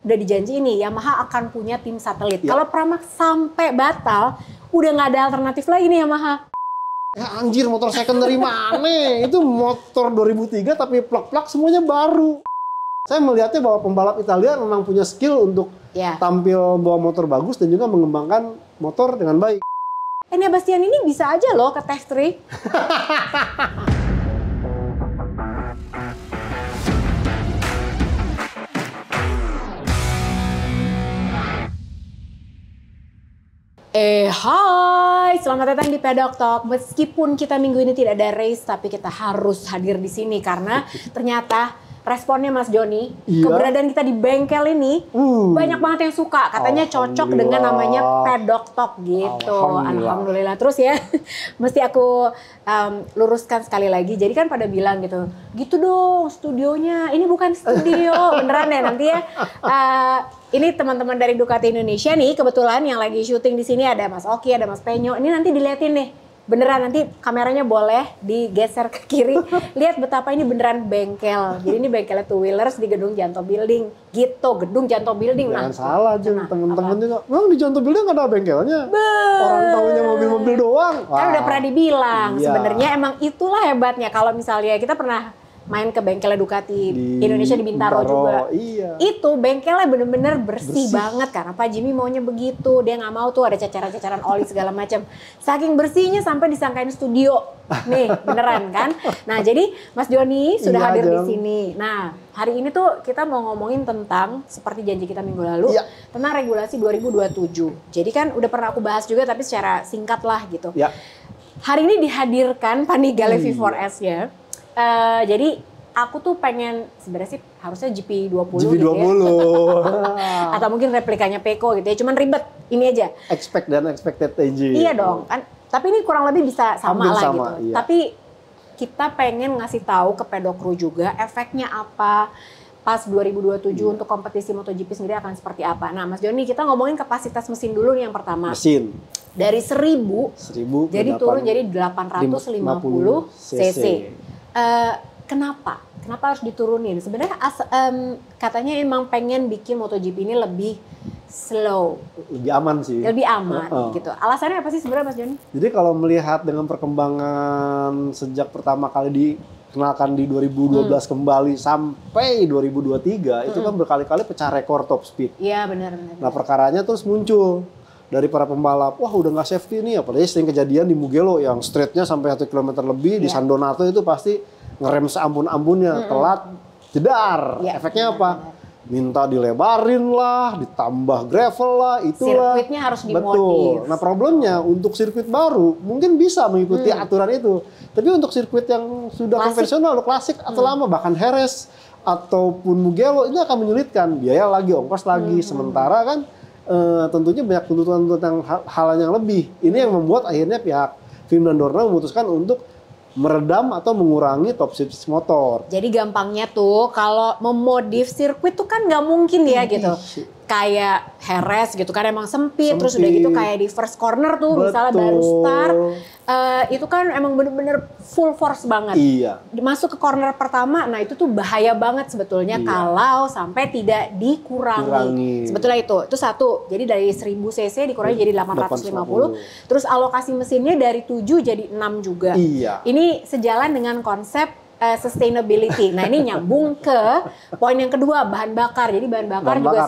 udah dijanji nih Yamaha akan punya tim satelit. Ya. Kalau Pramax sampai batal, udah nggak ada alternatif lagi nih Yamaha. Ya anjir, motor second dari mana? Itu motor 2003 tapi plak-plak semuanya baru. Saya melihatnya bahwa pembalap Italia memang punya skill untuk tampil bawa motor bagus dan juga mengembangkan motor dengan baik. Nia Bastian ini bisa aja loh ke test track. Hai, selamat datang di Pedok Talk. Meskipun kita minggu ini tidak ada race, tapi kita harus hadir di sini karena ternyata responnya Mas Joni, keberadaan kita di bengkel ini banyak banget yang suka. Katanya cocok dengan namanya Pedok Talk gitu. Alhamdulillah. Terus ya, mesti aku luruskan sekali lagi. Jadi kan pada bilang gitu dong studionya. Ini bukan studio, beneran ya nanti ya. Ini teman-teman dari Ducati Indonesia nih, kebetulan yang lagi syuting di sini ada Mas Oki, ada Mas Penyo. Ini nanti diliatin nih. Beneran nanti kameranya boleh digeser ke kiri. Lihat betapa ini beneran bengkel. Jadi ini bengkelnya Two Wheelers di gedung Janto Building. Gitu, gedung Janto Building. Jangan salah aja temen-temen juga. Memang di Janto Building nggak ada bengkelnya. Orang taunya mobil-mobil doang. Kan udah pernah dibilang. Sebenarnya emang itulah hebatnya. Kalau misalnya kita pernah main ke bengkelnya Ducati di Indonesia di Bintaro juga. Iya. Itu bengkelnya bener-bener bersih banget karena Pak Jimmy maunya begitu. Dia nggak mau tuh ada cacaran-cacaran oli segala macam. Saking bersihnya sampai disangkain studio. Nih, beneran kan? Nah, jadi Mas Joni sudah hadir di sini. Nah, hari ini tuh kita mau ngomongin tentang seperti janji kita minggu lalu tentang regulasi 2027. Jadi kan udah pernah aku bahas juga tapi secara singkat lah gitu. Hari ini dihadirkan Panigale V4S ya. Jadi aku tuh pengen sebenarnya sih harusnya GP20 GP20 gitu ya. Atau mungkin replikanya Peko gitu ya. Cuman ribet ini aja. Expect dan expected engine. Iya dong kan. Tapi ini kurang lebih bisa sama lah gitu. Iya. Tapi kita pengen ngasih tahu ke Pedok Crew juga efeknya apa pas 2027 untuk kompetisi MotoGP sendiri akan seperti apa. Nah Mas Joni, kita ngomongin kapasitas mesin dulu nih yang pertama. Mesin. Dari 1000 jadi turun jadi 850 cc. Kenapa harus diturunin? Sebenarnya katanya emang pengen bikin MotoGP ini lebih slow, lebih aman sih. Lebih aman gitu. Alasannya apa sih sebenarnya Mas Joni? Jadi kalau melihat dengan perkembangan sejak pertama kali dikenalkan di 2012 kembali sampai 2023 itu kan berkali-kali pecah rekor top speed. Iya benar. Nah perkaranya terus muncul dari para pembalap, wah udah nggak safety nih, apalagi sering kejadian di Mugello yang straightnya sampai 1 km lebih, di San Donato itu pasti ngerem seampun-ampunnya, telat, jedar. Efeknya apa? Minta dilebarin lah, ditambah gravel lah, itulah. Sirkuitnya harus dimodif. Betul. Nah problemnya untuk sirkuit baru mungkin bisa mengikuti aturan itu, tapi untuk sirkuit yang sudah konvensional, klasik atau lama, bahkan Jerez ataupun Mugello ini akan menyulitkan, biaya lagi, ongkos lagi. Sementara kan tentunya banyak tuntutan hal yang lebih. Ini yang membuat akhirnya pihak Wim dan Dorna memutuskan untuk meredam atau mengurangi top speed motor. Jadi gampangnya tuh kalau memodif sirkuit tuh kan nggak mungkin ya gitu. Kayak Jerez gitu kan emang sempit. Terus udah gitu kayak di first corner tuh misalnya baru start. Itu kan emang bener-bener full force banget. Iya. Masuk ke corner pertama, nah itu tuh bahaya banget sebetulnya kalau sampai tidak dikurangi. Sebetulnya itu satu. Jadi dari 1000 cc dikurangi jadi 850. Terus alokasi mesinnya dari 7 jadi 6 juga. Iya. Ini sejalan dengan konsep sustainability. Nah ini nyambung ke poin yang kedua, bahan bakar. Jadi bahan bakar juga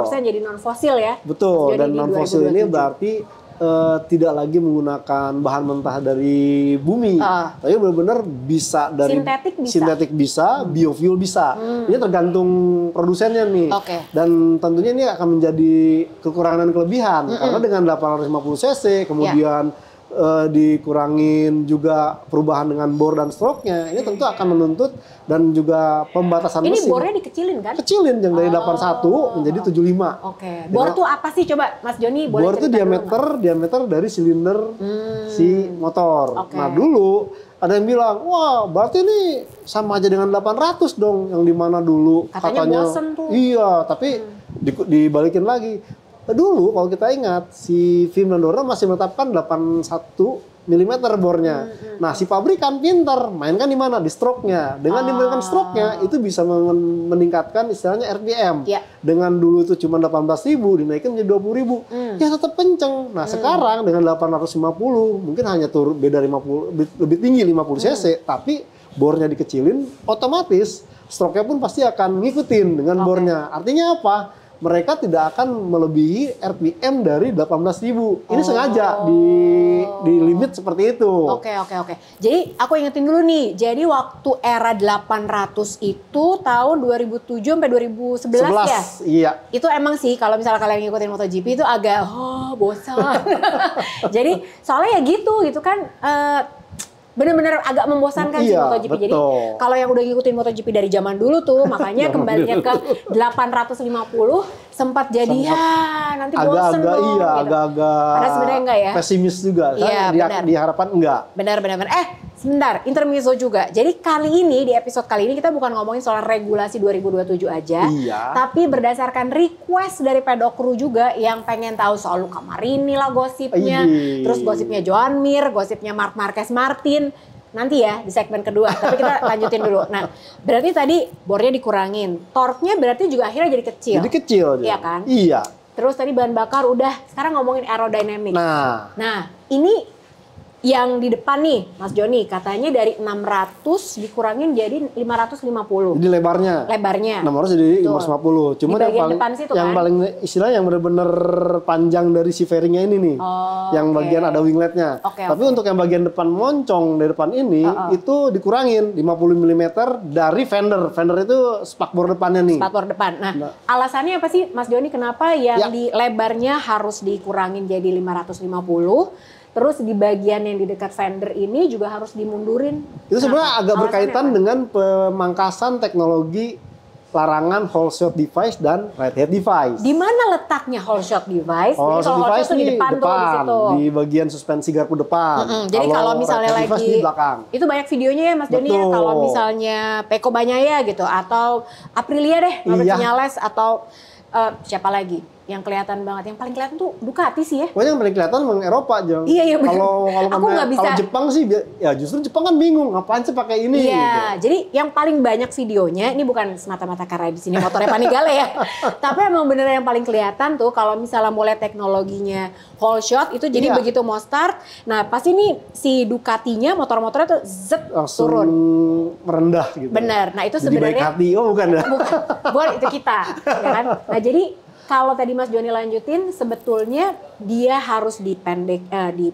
100% jadi non fosil ya. Betul. Dan non fosil ini berarti tidak lagi menggunakan bahan mentah dari bumi, tapi benar-benar bisa dari sintetik bisa, biofuel bisa. Ini tergantung produsennya nih. Dan tentunya ini akan menjadi kekurangan dan kelebihan karena dengan 850 cc kemudian dikurangin juga perubahan dengan bor dan stroke-nya, ini tentu akan menuntut dan juga pembatasan mesin. Ini bornya dikecilin kan? Kecilin, yang dari 81 menjadi 75. Bor tuh apa sih coba Mas Joni? Bor itu diameter dari silinder si motor. Nah dulu ada yang bilang, wah berarti ini sama aja dengan 800 dong, yang dimana dulu katanya bosen tuh. Iya, tapi dibalikin lagi. dulu kalau kita ingat si Vim dan Dorna masih menetapkan 81 mm bornya. Nah, si pabrikan pinter, mainkan di mana? Di stroke-nya. Dengan dimainkan stroke-nya, itu bisa meningkatkan istilahnya RPM. Dengan dulu itu cuma 18.000, dinaikin menjadi 20.000. Ya tetap kenceng. Nah, sekarang dengan 850, mungkin hanya turun beda 50, lebih tinggi 50 cc, tapi bornya dikecilin, otomatis stroke-nya pun pasti akan ngikutin dengan bornya. Artinya apa? Mereka tidak akan melebihi RPM dari 18.000. Ini sengaja di limit seperti itu. Oke. Jadi aku ingetin dulu nih. Jadi waktu era 800 itu tahun 2007 sampai 2011 ya? Iya. Itu emang sih kalau misalnya kalian ngikutin MotoGP itu agak bosan. Jadi soalnya ya gitu kan. Bener-bener agak membosankan sih MotoGP. Betul. Jadi kalau yang udah ngikutin MotoGP dari zaman dulu tuh, makanya kembalinya ke 850 sempat jadi nanti bosen dong. Iya, agak-agak. Padahal sebenarnya enggak ya. Pesimis juga. Iya, diharapkan enggak. Benar. Sebentar, intermezzo juga. Jadi kali ini, di episode kali ini kita bukan ngomongin soal regulasi 2027 aja. Iya. Tapi berdasarkan request dari pedok crew juga yang pengen tahu soal Luca Marini lah gosipnya. Terus gosipnya Joan Mir, gosipnya Marc Marquez Martin. Nanti ya di segmen kedua, tapi kita lanjutin dulu. Nah, berarti tadi bornya dikurangin. Torque-nya berarti juga akhirnya jadi kecil. Jadi kecil. Iya kan? Iya. Terus tadi bahan bakar udah, sekarang ngomongin aerodynamic. Nah, ini yang di depan nih, Mas Joni, katanya dari 600 dikurangin jadi 550. Jadi lebarnya. 600 jadi 550. Cuma yang paling istilahnya yang benar-benar panjang dari si fairingnya ini nih. Yang bagian ada wingletnya. Tapi untuk yang bagian depan moncong dari depan ini, itu dikurangin 50 mm dari fender. Fender itu spakbor depannya nih. Spakbor depan. Nah, alasannya apa sih Mas Joni kenapa yang di lebarnya harus dikurangin jadi 550? Terus di bagian yang di dekat fender ini juga harus dimundurin. Itu sebenarnya agak berkaitan dengan pemangkasan teknologi larangan whole shot device dan right head device. Di mana letaknya whole shot device? Whole shot device itu di depan tuh di situ. Di bagian suspensi garpu depan. Jadi kalau misalnya lagi di belakang. Itu banyak videonya ya Mas Joni ya. Kalau misalnya Pecco Bagnaia gitu atau Aprilia deh, Vinales atau siapa lagi? Yang kelihatan banget, yang paling kelihatan tuh Ducati sih ya. Pokoknya yang paling kelihatan memang Eropa aja. Iya benar. Kalau Jepang sih, ya justru Jepang kan bingung ngapain sih pakai ini. Iya, gitu. Jadi yang paling banyak videonya ini bukan semata-mata karena di sini motornya Panigale ya, tapi emang bener yang paling kelihatan tuh kalau misalnya mulai teknologinya whole shot itu jadi begitu mau start, nah pasti nih si Ducatinya motor-motornya tuh langsung turun, merendah gitu. Bener. Nah itu sebenarnya. Bukan ya? Bukan itu kita, ya kan? Nah jadi kalau tadi Mas Joni lanjutin, sebetulnya dia harus dipendekin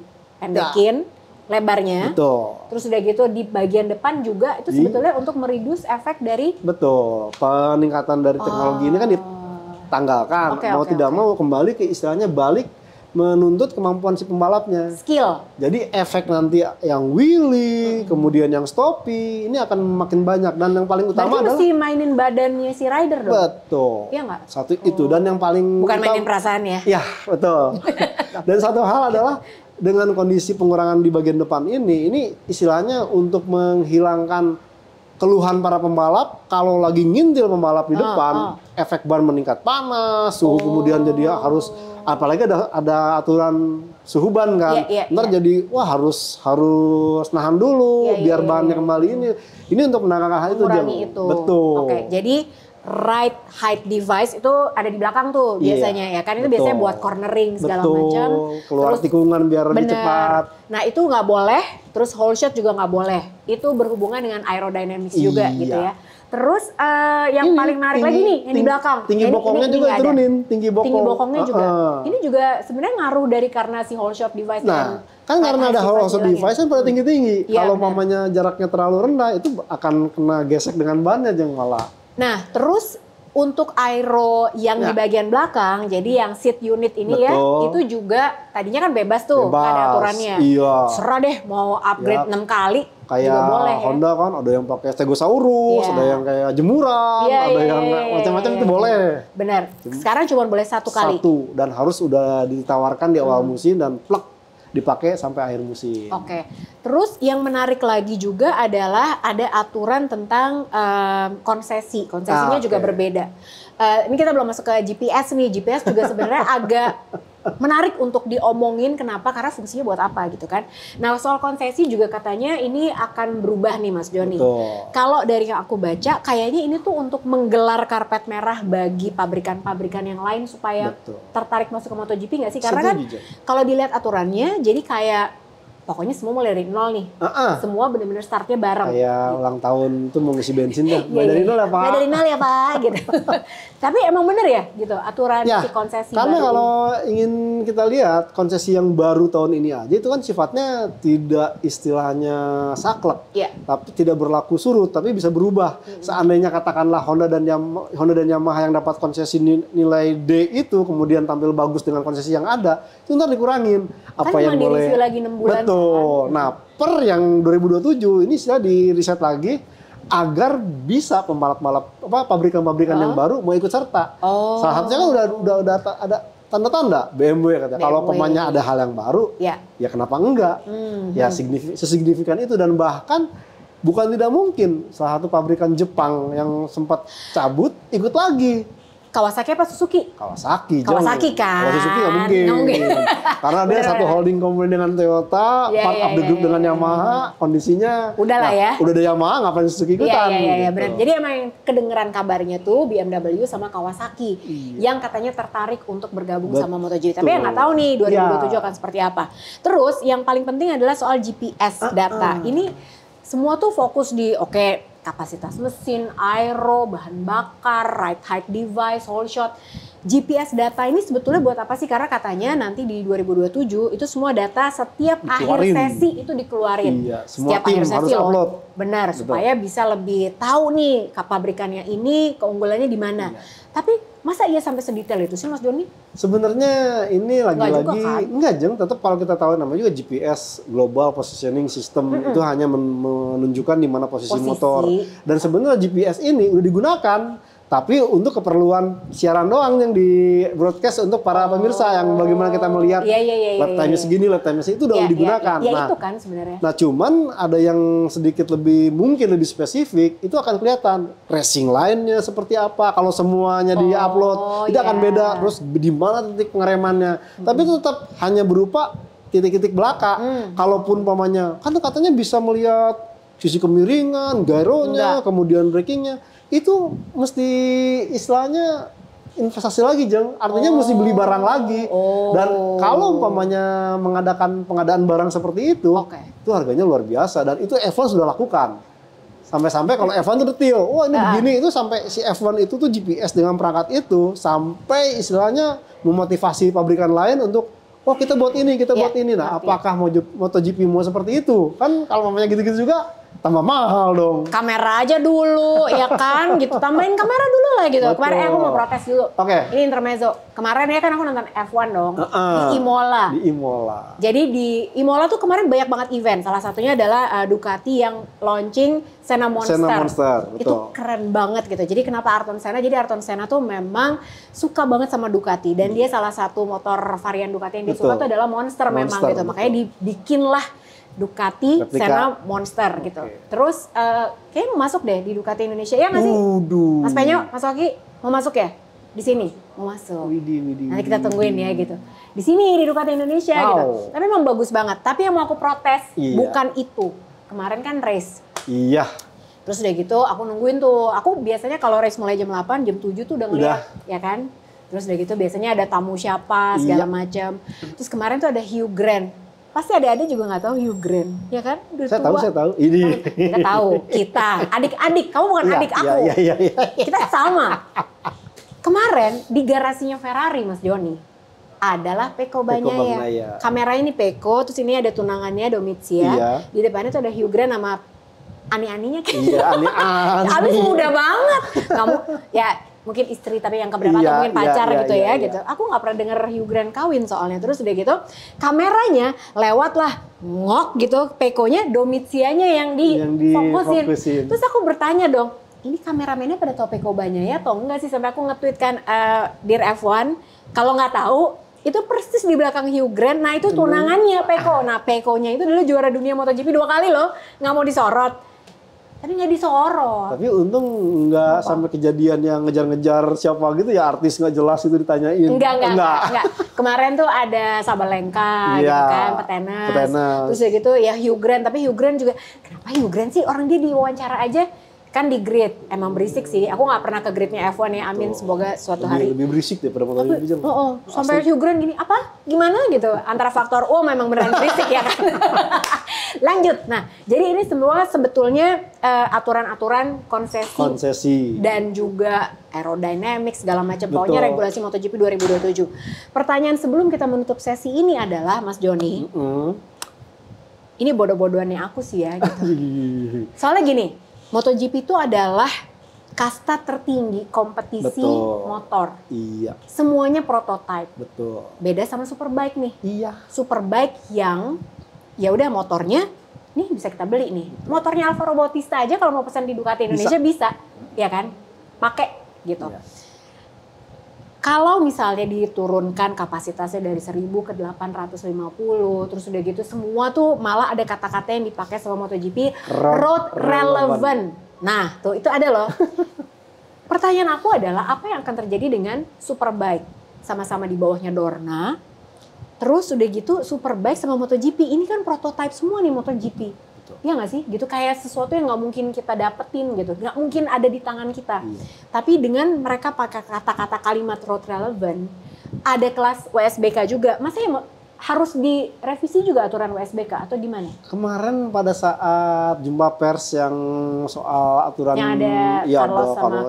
lebarnya. Betul. Terus udah gitu di bagian depan juga itu sebetulnya untuk mereduce efek dari. Betul. Peningkatan dari teknologi ini kan ditanggalkan. Tidak mau kembali ke istilahnya balik menuntut kemampuan si pembalapnya. Skill. Jadi efek nanti yang wheelie, kemudian yang stoppy, ini akan makin banyak. Dan yang paling utama adalah mesti mainin badannya si rider dong. Betul. Iya nggak? Satu itu. Dan yang paling bukan mainin perasaan ya. Iya, betul. Dan satu hal adalah dengan kondisi pengurangan di bagian depan ini istilahnya untuk menghilangkan keluhan para pembalap kalau lagi ngintil pembalap di depan, efek ban meningkat panas, suhu kemudian jadi harus apalagi ada aturan suhu ban kan. Ntar jadi harus nahan dulu biar bannya kembali ini. Ini untuk menangkal hal itu itu. Betul. Jadi right height device itu ada di belakang tuh biasanya ya kan, itu biasanya buat cornering segala macam. Keluar tikungan biar lebih cepat. Nah itu nggak boleh, terus whole shot juga nggak boleh. Itu berhubungan dengan aerodynamics juga gitu ya. Terus yang paling menarik lagi nih yang di belakang. Tinggi bokongnya juga turunin, tinggi bokongnya juga. Ini juga sebenarnya ngaruh dari karena si whole shot device. Nah, kan karena ada whole shot device kan pada tinggi-tinggi. Kalau mamanya jaraknya terlalu rendah itu akan kena gesek dengan bannya jangan malah. Nah, terus untuk aero yang di bagian belakang, jadi yang seat unit ini itu juga tadinya kan bebas tuh, ada aturannya. Serah deh mau upgrade 6 kali. Kayak boleh, Honda kan ada yang pakai Stegosaurus, ada yang kayak jemuran, ada yang macam-macam itu boleh. Benar. Sekarang cuma boleh 1 kali. Dan harus udah ditawarkan di awal musim dan plek dipakai sampai akhir musim. Terus yang menarik lagi juga adalah ada aturan tentang konsesi. Konsesinya juga berbeda. ini kita belum masuk ke GPS nih. GPS juga sebenarnya agak menarik untuk diomongin. Kenapa? Karena fungsinya buat apa gitu kan. Nah soal konsesi juga katanya ini akan berubah nih Mas Joni. Kalau dari yang aku baca kayaknya ini tuh untuk menggelar karpet merah bagi pabrikan-pabrikan yang lain supaya tertarik masuk ke MotoGP nggak sih? Karena kan kalau dilihat aturannya jadi kayak pokoknya semua mulai dari nol nih. Semua benar-benar startnya bareng. Kayak gitu. ulang tahun tuh mau ngisi bensin dah. Dari nol ya Pak. Dari nol ya Pak gitu. Tapi emang bener ya gitu aturan si konsesi karena baru kalau ingin kita lihat konsesi yang baru tahun ini aja itu kan sifatnya tidak istilahnya saklek. Tapi tidak berlaku surut tapi bisa berubah. Seandainya katakanlah Honda dan Yamaha yang dapat konsesi nilai D itu kemudian tampil bagus dengan konsesi yang ada, itu ntar dikurangin. Apa kan yang boleh lagi 6 bulan. Betul. Nah, per yang 2027 ini sudah di riset lagi agar bisa pembalap-balap pabrikan-pabrikan yang baru mau ikut serta. Salah satunya kan udah ada tanda-tanda BMW katanya. Kalau pemainnya ada hal yang baru, ya kenapa enggak? Ya sesignifikan itu dan bahkan bukan tidak mungkin salah satu pabrikan Jepang yang sempat cabut ikut lagi. Kawasaki apa Suzuki? Kawasaki kan? Kalau Suzuki nggak mungkin. Karena dia satu holding company dengan Toyota, part of the group dengan Yamaha, kondisinya udah lah ya. Udah ada Yamaha, ngapain Suzuki ikutan? Iya, benar. Jadi emang yang kedengeran kabarnya tuh BMW sama Kawasaki yang katanya tertarik untuk bergabung sama MotoGP. Tapi yang nggak tahu nih 2027 akan seperti apa. Terus yang paling penting adalah soal GPS data. Ini semua tuh fokus di kapasitas mesin, aero, bahan bakar, ride height device, whole shot. GPS data ini sebetulnya buat apa sih? Karena katanya nanti di 2027 itu semua data setiap akhir sesi itu dikeluarin. Setiap akhir sesi harus upload. Benar, supaya bisa lebih tahu nih pabrikannya ini keunggulannya di mana. Tapi masa iya sampai sedetail itu sih Mas Joni? Sebenarnya ini lagi-lagi enggak Jeng, tetap kalau kita tahu namanya juga GPS Global Positioning System itu hanya menunjukkan di mana posisi motor. Dan sebenarnya GPS ini udah digunakan tapi untuk keperluan siaran doang yang di broadcast untuk para pemirsa yang bagaimana kita melihat lap time-nya segini, lap time-nya itu udah digunakan. Nah, itu kan sebenarnya. Nah, cuman ada yang sedikit mungkin lebih spesifik, itu akan kelihatan racing line-nya seperti apa. Kalau semuanya di-upload, itu akan beda. Terus di mana titik pengeremannya. Tapi itu tetap hanya berupa titik-titik belakang. Kalaupun pamannya, kan katanya bisa melihat sisi kemiringan, gyronya, kemudian brakingnya. Itu mesti istilahnya investasi lagi Jeng, artinya mesti beli barang lagi. Dan kalau umpamanya mengadakan pengadaan barang seperti itu harganya luar biasa dan itu F1 sudah lakukan. Sampai-sampai kalau F1 itu detail, ini begini itu sampai si F1 itu tuh GPS dengan perangkat itu sampai istilahnya memotivasi pabrikan lain untuk kita buat ini, kita buat ini. Nah, apakah MotoGP mau seperti itu? Kan kalau mamanya gitu-gitu juga tambah mahal dong. Kamera aja dulu, ya kan? Gitu. Tambahin kamera dulu lah gitu. Kemarin aku mau protes dulu. Ini intermezzo. Kemarin ya kan aku nonton F1 dong. Di Imola. Jadi di Imola tuh kemarin banyak banget event. Salah satunya adalah Ducati yang launching Senna Monster. Itu keren banget gitu. Jadi kenapa Ayrton Senna? Jadi Ayrton Senna tuh memang suka banget sama Ducati. Dan dia salah satu motor varian Ducati yang dia suka tuh adalah Monster memang gitu. Makanya dibikinlah Ducati Senna Monster gitu. Terus kayaknya mau masuk deh di Ducati Indonesia. Ya nggak sih? Mas Penyo, Mas Oki mau masuk ya? Di sini mau masuk. Nanti kita tungguin ya gitu. Di sini di Ducati Indonesia gitu. Tapi memang bagus banget. Tapi yang mau aku protes bukan itu. Kemarin kan race. Terus udah gitu aku nungguin tuh. Aku biasanya kalau race mulai jam 8, jam 7 tuh udah ngeliat. Ya kan? Terus udah gitu biasanya ada tamu siapa segala macam. Terus kemarin tuh ada Hugh Grant. Pasti adik-adik juga nggak tahu Hugh Grant, ya kan? Saya tahu. Ini. Kita tahu, adik-adik, kamu bukan adik aku. Iya. Kita sama. Kemarin di garasinya Ferrari, Mas Joni, adalah Pecco Bagnaia. Kamera ini Pecco, terus ini ada tunangannya Domizia. Di depannya tuh ada Hugh Grant sama ani-aninya kan? Iya, ani-ani. Abis muda banget. Kamu, ya mungkin istri tapi yang keberapa atau mungkin pacar gitu ya gitu. Aku nggak pernah denger Hugh Grant kawin soalnya. Terus udah gitu kameranya lewat lah ngok gitu, Pecco-nya Domizianya yang difokusin. Terus aku bertanya dong, ini kameramennya pada tahu Pecco Bagnaia atau enggak sih? Sampai aku nge-tweet kan Dear F1, kalau nggak tahu itu persis di belakang Hugh Grant. Nah itu tunangannya Pecco. Nah Pecco-nya itu dulu juara dunia MotoGP 2 kali loh, nggak mau disorot. Tapi nggak disorot. Tapi untung nggak sampai kejadian yang ngejar-ngejar siapa gitu ya, artis nggak jelas itu ditanyain. Enggak. Kemarin tuh ada Sabalenka gitu kan, Petenas. Terus ya gitu ya Hugh Grant, tapi Hugh Grant juga, kenapa Hugh Grant sih, orang dia diwawancara aja kan di grid, emang berisik sih. Aku nggak pernah ke gridnya F1 ya, amin semoga suatu hari. Lebih berisik deh pada MotoGP. Sampai Hugh Grant gini, apa? Gimana gitu? Antara faktor, memang beneran berisik ya kan. Lanjut, nah jadi ini semua sebetulnya aturan-aturan konsesi dan juga aerodynamic segala macam. Pokoknya regulasi MotoGP 2027. Pertanyaan sebelum kita menutup sesi ini adalah Mas Joni, ini bodoh-bodohannya aku sih ya gitu. Soalnya gini, MotoGP itu adalah kasta tertinggi kompetisi motor. Iya. Semuanya prototype. Betul. Beda sama Superbike nih. Iya. Superbike yang ya udah motornya nih bisa kita beli nih. Motornya Alvaro Bautista aja kalau mau pesan di Ducati Indonesia bisa, ya kan? Pakai gitu. Iya. Kalau misalnya diturunkan kapasitasnya dari 1000 ke 850, terus udah gitu semua tuh malah ada kata-kata yang dipakai sama MotoGP, road relevant. Nah, tuh itu ada loh. Pertanyaan aku adalah apa yang akan terjadi dengan Superbike? Sama-sama di bawahnya Dorna. Terus udah gitu Superbike sama MotoGP, ini kan prototype semua nih MotoGP. Iya nggak sih? Gitu kayak sesuatu yang nggak mungkin kita dapetin gitu, nggak mungkin ada di tangan kita. Tapi dengan mereka pakai kata-kata kalimat road relevant, ada kelas WSBK juga. Masa ya harus direvisi juga aturan WSBK atau gimana? Kemarin pada saat jumpa pers yang soal aturan yang ada Carlos sama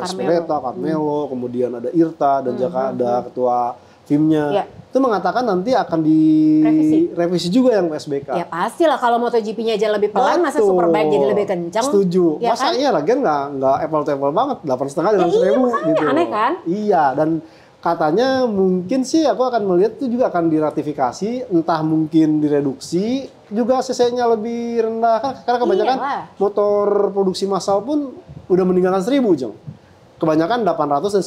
Carmelo, kemudian ada Irta dan juga ada ketua FIM-nya. Itu mengatakan nanti akan direvisi juga yang WSBK. Ya pastilah kalau MotoGP-nya aja lebih pelan, masa Superbike jadi lebih kencang. Setuju. Ya masa kan? Iya lagian nggak apple to apple banget, 8,5 dalam 1000 gitu. Aneh kan? Iya, dan katanya mungkin sih aku akan melihat itu juga akan diratifikasi, entah mungkin direduksi, juga CC-nya lebih rendah kan, karena kebanyakan motor produksi massal pun udah meninggalkan 1000, Jeng. Kebanyakan 800 dan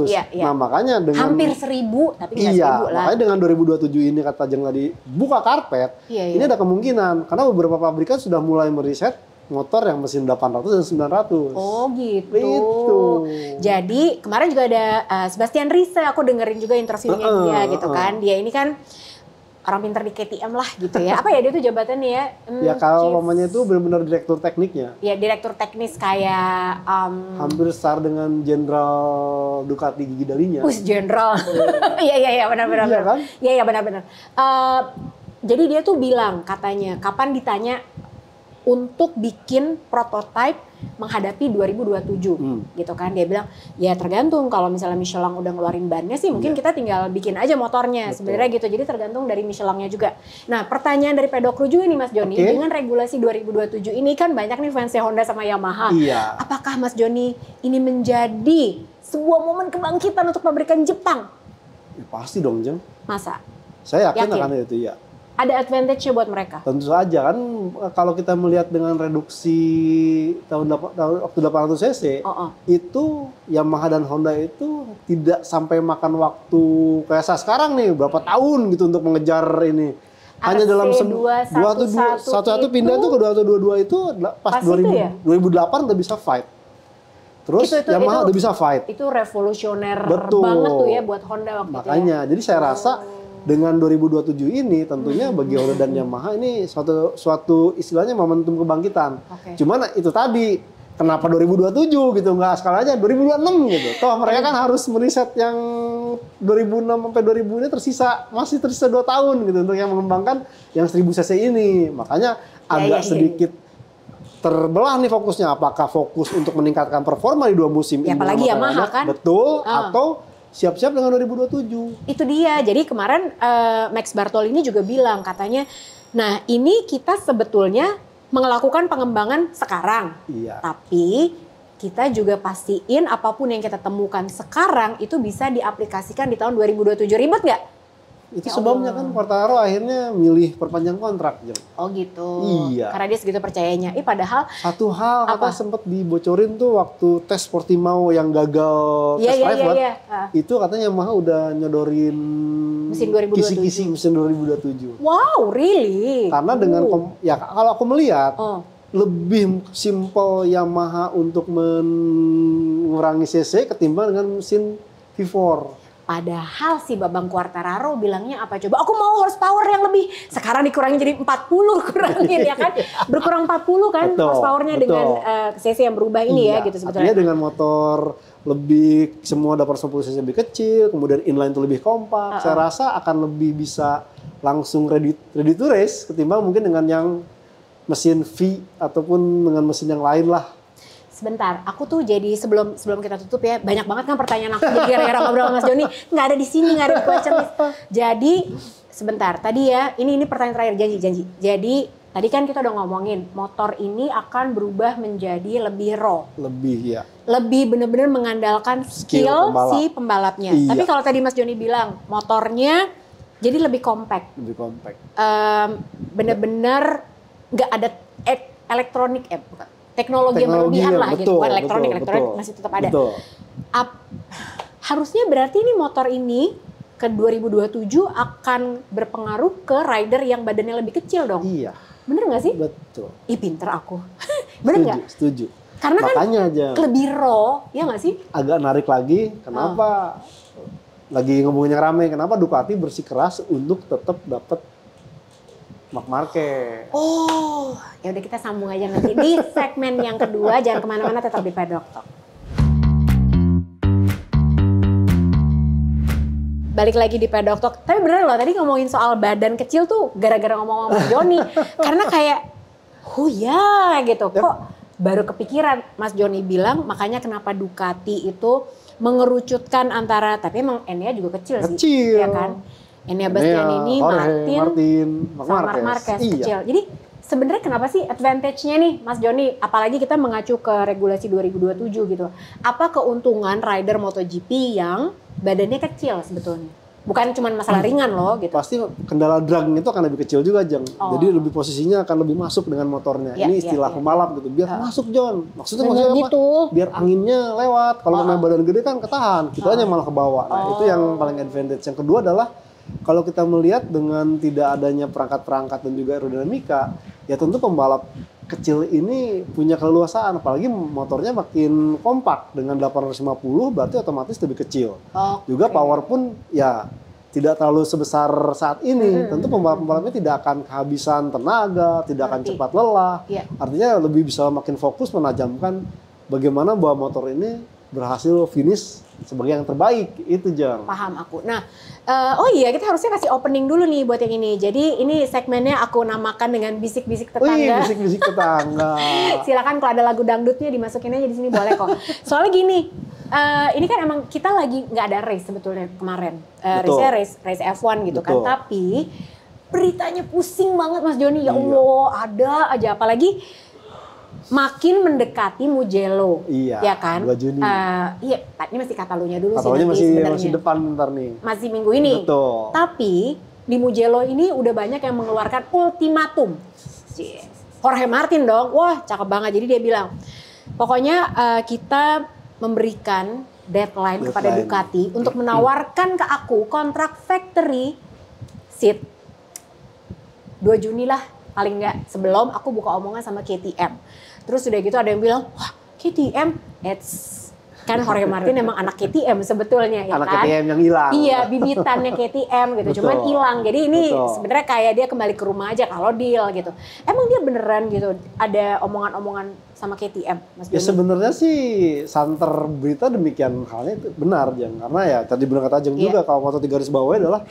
900. Nah makanya dengan hampir 1000 tapi nggak 1000 lah. Makanya dengan 2027 ini kata Jeng tadi buka karpet, ini ada kemungkinan karena beberapa pabrikan sudah mulai meriset motor yang mesin 800 dan 900. Oh gitu. Jadi kemarin juga ada Sebastian Risse, aku dengerin juga interviewnya dia gitu kan. Dia ini kan orang pintar di KTM lah gitu ya. Apa ya dia tuh jabatannya ya? Ya kalau namanya itu benar-benar direktur tekniknya. Ya direktur teknis kayak hampir setara dengan Jenderal Ducati Gigi Dalinya. Jenderal. Iya benar-benar. Iya kan? Iya benar-benar. Jadi dia tuh bilang katanya kapan ditanya untuk bikin prototipe menghadapi 2027 gitu kan. Dia bilang ya tergantung, kalau misalnya Michelin udah ngeluarin bannya sih mungkin kita tinggal bikin aja motornya sebenarnya gitu. Jadi tergantung dari Michelinnya juga. Nah pertanyaan dari Pedokru juga nih Mas Joni, dengan regulasi 2027 ini kan banyak nih fansnya Honda sama Yamaha. Apakah Mas Joni ini menjadi sebuah momen kebangkitan untuk pabrikan Jepang? Ya, pasti dong Jeng. Masa? Saya yakin akan itu ya. Ada advantage-nya buat mereka? Tentu saja kan, kalau kita melihat dengan reduksi waktu 800 cc, itu Yamaha dan Honda itu tidak sampai makan waktu kayak saya sekarang nih, berapa tahun gitu untuk mengejar ini. Hanya dalam satu pindah itu ke 2122 itu pas 2008 udah bisa fight. Terus Yamaha udah bisa fight. Itu revolusioner banget tuh ya buat Honda waktu itu. Makanya, jadi saya rasa dengan 2027 ini tentunya bagi Honda dan Yamaha ini suatu istilahnya momentum kebangkitan. Cuman itu tadi, kenapa 2027 gitu, nggak sekali aja 2026 gitu. Toh mereka kan harus meriset yang 2006 sampai 2000 ini masih tersisa 2 tahun gitu untuk yang mengembangkan yang 1000 cc ini. Makanya agak sedikit terbelah nih fokusnya. Apakah fokus untuk meningkatkan performa di 2 musim ini? Apalagi Yamaha kan? Betul, atau siap-siap dengan 2027. Itu dia. Jadi kemarin Max Bartolini juga bilang katanya, nah ini kita sebetulnya melakukan pengembangan sekarang. Tapi kita juga pastiin apapun yang kita temukan sekarang itu bisa diaplikasikan di tahun 2027. Ribet nggak? Itu sebabnya kan Quartararo akhirnya milih perpanjang kontrak. Oh gitu. Iya. Karena dia segitu percayanya. Padahal satu hal apa sempat dibocorin tuh waktu tes Portimao yang gagal tes private. Itu katanya Yamaha udah nyodorin mesin 2027. Kisi-kisi mesin 2027. Wow, really? Karena dengan ya kalau aku melihat lebih simple Yamaha untuk mengurangi cc ketimbang dengan mesin V4. Padahal si Babang Quartararo bilangnya apa coba? Aku mau horsepower yang lebih. Sekarang dikurangin jadi 40 kurangin ya kan? Berkurang 40 kan horsepowernya dengan cc yang berubah ini ya gitu sebetulnya. Artinya dengan motor lebih semua dapat 10 cc lebih kecil, kemudian inline itu lebih kompak. Saya rasa akan lebih bisa langsung ready to race ketimbang mungkin dengan yang mesin V ataupun dengan mesin yang lain lah. Sebentar, aku tuh jadi sebelum kita tutup ya, banyak banget kan pertanyaan aku jadi gara-gara ngobrol sama Mas Joni, nggak ada di sini, nggak ada di question list. Jadi sebentar, tadi ya, ini pertanyaan terakhir, janji. Jadi tadi kan kita udah ngomongin motor ini akan berubah menjadi lebih raw. Lebih ya. Lebih bener-bener mengandalkan skill si pembalapnya. Iya. Tapi kalau tadi Mas Joni bilang motornya jadi lebih compact. Lebih compact. Bener-bener nggak ada elektronik bukan. Teknologi yang berlebihan lah gitu, bukan elektronik masih tetap ada. Harusnya berarti ini motor ini ke 2027 akan berpengaruh ke rider yang badannya lebih kecil dong. Iya. Bener nggak sih? Betul. Ih pinter aku. Bener nggak? Setuju. Karena makanya kan aja lebih raw, ya nggak sih? Agak narik lagi, kenapa lagi ngomongin yang rame, kenapa Ducati bersikeras untuk tetap dapat Marc Marquez. Oh, ya udah kita sambung aja nanti di segmen yang kedua. Jangan kemana-mana, tetap di Pedok Talk. Balik lagi di Pedok Talk. Tapi bener loh, tadi ngomongin soal badan kecil tuh gara-gara ngomong sama Joni. Karena kayak, ya gitu. Kok baru kepikiran Mas Joni bilang, makanya kenapa Ducati itu mengerucutkan antara, tapi emang Enea juga kecil sih. Ya kan? Enea Bastianini, Martin, sama Marc Marquez kecil. Jadi sebenarnya kenapa sih advantage-nya nih Mas Joni? Apalagi kita mengacu ke regulasi 2027 gitu. Apa keuntungan rider MotoGP yang badannya kecil sebetulnya? Bukan cuma masalah ringan loh gitu. Pasti kendala drag itu akan lebih kecil juga, Jeng. Jadi lebih posisinya akan lebih masuk dengan motornya. Ini istilah pembalap gitu. Biar masuk, John. Maksudnya apa? Gitu. Biar anginnya lewat. Kalau main badan gede kan ketahan. Kita aja malah ke bawah. Nah, itu yang paling advantage. Yang kedua adalah kalau kita melihat dengan tidak adanya perangkat-perangkat dan juga aerodinamika, ya tentu pembalap kecil ini punya keleluasaan, apalagi motornya makin kompak dengan 850 berarti otomatis lebih kecil. Juga power pun ya tidak terlalu sebesar saat ini. Tentu pembalap-pembalapnya tidak akan kehabisan tenaga, tidak akan cepat lelah. Artinya lebih bisa makin fokus menajamkan bagaimana bahwa motor ini berhasil finish sebagai yang terbaik. Itu Jang. Paham aku. Nah, kita harusnya kasih opening dulu nih buat yang ini. Jadi ini segmennya aku namakan dengan bisik-bisik tetangga. Wih, bisik-bisik tetangga. Silakan kalau ada lagu dangdutnya dimasukin aja di sini boleh kok. Soalnya gini, ini kan emang kita lagi nggak ada race sebetulnya kemarin. Race F1 gitu. Betul. Kan. Tapi beritanya pusing banget Mas Joni. Ya Allah, ada aja. Apalagi makin mendekati Mugello, ya kan? 2 Juni. Ini masih Katalunya dulu Katalonya masih depan ntar nih. Masih minggu ini. Betul. Tapi di Mugello ini udah banyak yang mengeluarkan ultimatum. Jorge Martin dong, wah cakep banget. Jadi dia bilang, pokoknya kita memberikan deadline kepada Ducati untuk menawarkan ke aku kontrak factory seat 2 Juni lah. Paling nggak sebelum aku buka omongan sama KTM. Terus udah gitu ada yang bilang, wah KTM, kan Jorge Martin emang anak KTM sebetulnya ya anak kan? KTM yang hilang. Iya, bibitannya KTM gitu, cuman hilang. Jadi ini sebenarnya kayak dia kembali ke rumah aja kalau deal gitu. Emang dia beneran gitu ada omongan-omongan sama KTM, Mas Joni? Ya sebenarnya sih santer berita demikian halnya itu benar, Jang. Karena ya tadi benar kata Jang juga kalau Moto3 garis bawahnya adalah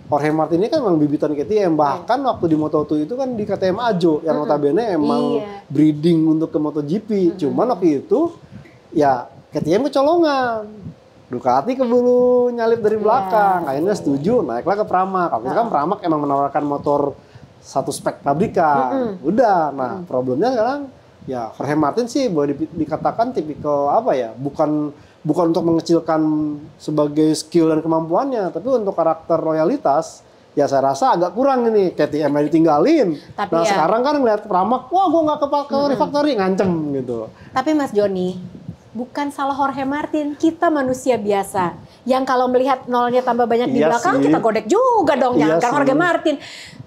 Jorge Martin ini kan memang bibitan KTM. Bahkan waktu di Moto2 itu kan di KTM Ajo yang notabene emang breeding untuk ke MotoGP. Cuman waktu itu ya KTM kecolongan, Ducati keburu nyalip dari belakang, akhirnya setuju naiklah ke Pramac. Kalau itu kan Pramac emang menawarkan motor satu spek pabrikan, udah. Nah problemnya sekarang ya Jorge Martin sih boleh dikatakan tipikal apa ya, bukan untuk mengecilkan sebagai skill dan kemampuannya, tapi untuk karakter loyalitas. Ya saya rasa agak kurang ini, KTM ditinggalin. Tapi nah sekarang kan ngeliat Pramac, wah gue nggak ke refactory, ngancem gitu. Tapi Mas Joni, bukan salah Jorge Martin, kita manusia biasa. Yang kalau melihat nolnya tambah banyak di belakang, kita godek juga dong. Jangan kan Jorge Martin.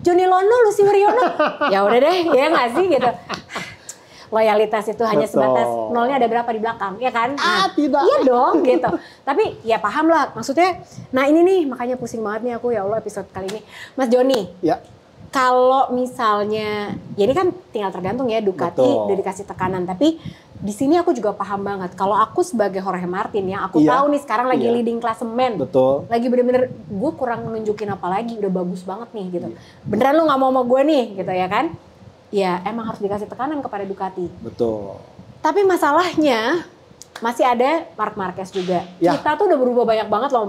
Joni Lono, Lucy Wiryono, ya udah deh, ya nggak sih gitu. loyalitas itu hanya sebatas nolnya ada berapa di belakang, ya kan? Nah, tidak. Iya dong, gitu. Tapi ya paham lah, maksudnya. Nah ini nih, makanya pusing banget nih aku, ya Allah episode kali ini. Mas Joni, ya. Kalau misalnya, ya ini kan tinggal tergantung ya, Ducati udah dikasih tekanan. Tapi di sini aku juga paham banget. Kalau aku sebagai Jorge Martin yang aku tahu nih sekarang lagi leading klasemen. Betul. Lagi bener-bener gue kurang nunjukin apa lagi, udah bagus banget nih gitu. Beneran lu gak mau sama gue nih gitu ya kan. Ya emang harus dikasih tekanan kepada Ducati. Betul. Tapi masalahnya masih ada Marc Marquez juga. Ya. Kita tuh udah berubah banyak banget loh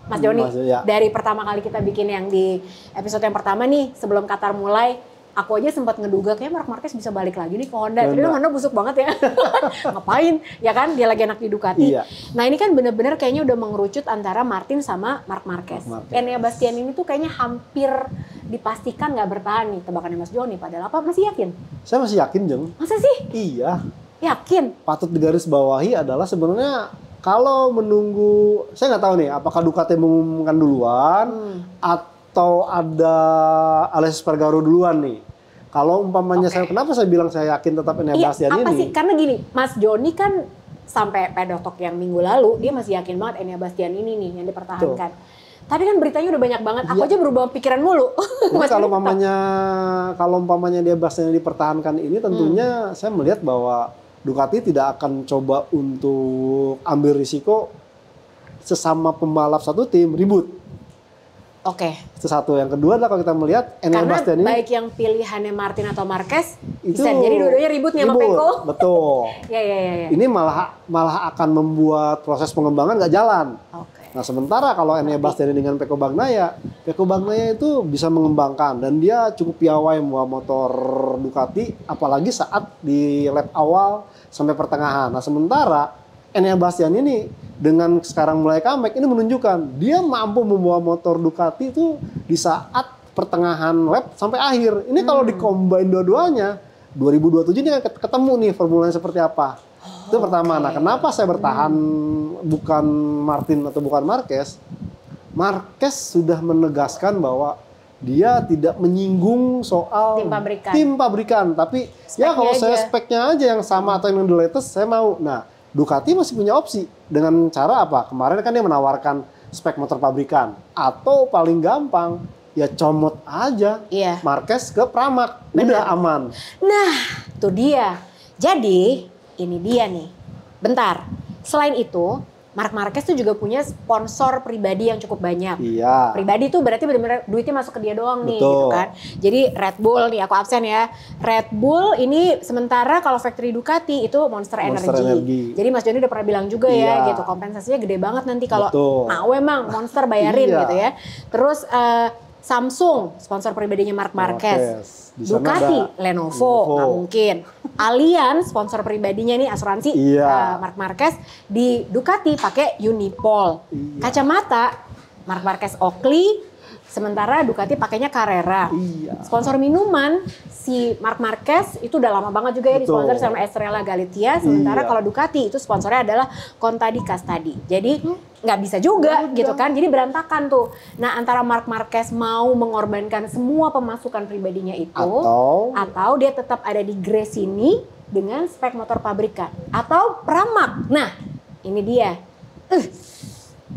Mas Joni, dari pertama kali kita bikin yang di episode yang pertama nih, sebelum Qatar mulai, aku aja sempat ngeduga kayak Marc Marquez bisa balik lagi nih ke Honda. Tapi Honda busuk banget ya. Ngapain? Ya kan, dia lagi enak di Ducati. Iya. Nah ini kan bener-bener kayaknya udah mengerucut antara Martin sama Marc Marquez. Enea Bastian ini tuh kayaknya hampir dipastikan nggak bertahan nih, tebakannya Mas Joni. Padahal apa, masih yakin? Saya masih yakin, Jeng. Masa sih? Iya. Yakin? Patut digarisbawahi adalah sebenarnya kalau menunggu, saya nggak tahu nih, apakah Ducati mengumumkan duluan atau ada Aleix Espargaro duluan nih. Kalau umpamanya kenapa saya bilang saya yakin tetap Enea Bastian ini? Apa sih? Karena gini, Mas Joni kan sampai Paddock Talk yang minggu lalu dia masih yakin banget Enea Bastian ini nih yang dipertahankan. Tapi kan beritanya udah banyak banget, aku aja berubah pikiran mulu. Kalau umpamanya dia Bastian yang dipertahankan ini, tentunya saya melihat bahwa Ducati tidak akan coba untuk ambil risiko sesama pembalap satu tim ribut. Itu satu. Yang kedua adalah kalau kita melihat Enea Bastian ini, baik yang pilihannya Martin atau Marquez itu bisa jadi dua-duanya ribut nih sama Pecco. Betul. Ya. Ini malah akan membuat proses pengembangan nggak jalan. Nah sementara kalau Enea Bastian dengan Pecco Bagnaia itu bisa mengembangkan dan dia cukup piawai membawa motor Ducati, apalagi saat di lap awal sampai pertengahan. Nah sementara Enea Bastian ini dengan sekarang mulai comeback ini menunjukkan dia mampu membawa motor Ducati itu di saat pertengahan lap sampai akhir. Ini kalau di-combine dua-duanya 2027 ini akan ketemu nih formulanya seperti apa. Itu pertama. Nah, kenapa saya bertahan bukan Martin atau bukan Marquez? Marquez sudah menegaskan bahwa dia tidak menyinggung soal tim pabrikan. Tapi speknya kalau saya speknya aja yang sama atau yang the latest, saya mau. Nah, Ducati masih punya opsi. Dengan cara apa? Kemarin kan dia menawarkan spek motor pabrikan. Atau paling gampang, ya comot aja Marquez ke Pramac. Udah aman. Nah, itu dia. Jadi ini dia nih. Bentar. Selain itu, Marc Marquez tuh juga punya sponsor pribadi yang cukup banyak. Iya. Pribadi tuh berarti benar-benar duitnya masuk ke dia doang nih, gitu kan. Jadi Red Bull nih, aku absen ya. Red Bull ini sementara kalau factory Ducati itu Monster Energy. Jadi Mas Joni udah pernah bilang juga ya, gitu. Kompensasinya gede banget nanti kalau mau emang Monster bayarin gitu ya. Terus Samsung, sponsor pribadinya Marc Marquez. Ducati, Lenovo, nggak mungkin. Allianz, sponsor pribadinya nih asuransi Marc Marquez. Di Ducati pakai Unipol. Kacamata, Marc Marquez Oakley. Sementara Ducati pakainya Carrera. Sponsor minuman, si Marc Marquez itu udah lama banget juga ya disponsor sama Estrella Galicia. Sementara kalau Ducati itu sponsornya adalah Contadi Castadi. Jadi nggak bisa juga gitu kan. Jadi berantakan tuh. Nah antara Marc Marquez mau mengorbankan semua pemasukan pribadinya itu. Atau dia tetap ada di Gresini dengan spek motor pabrikan. Atau Pramac. Nah ini dia.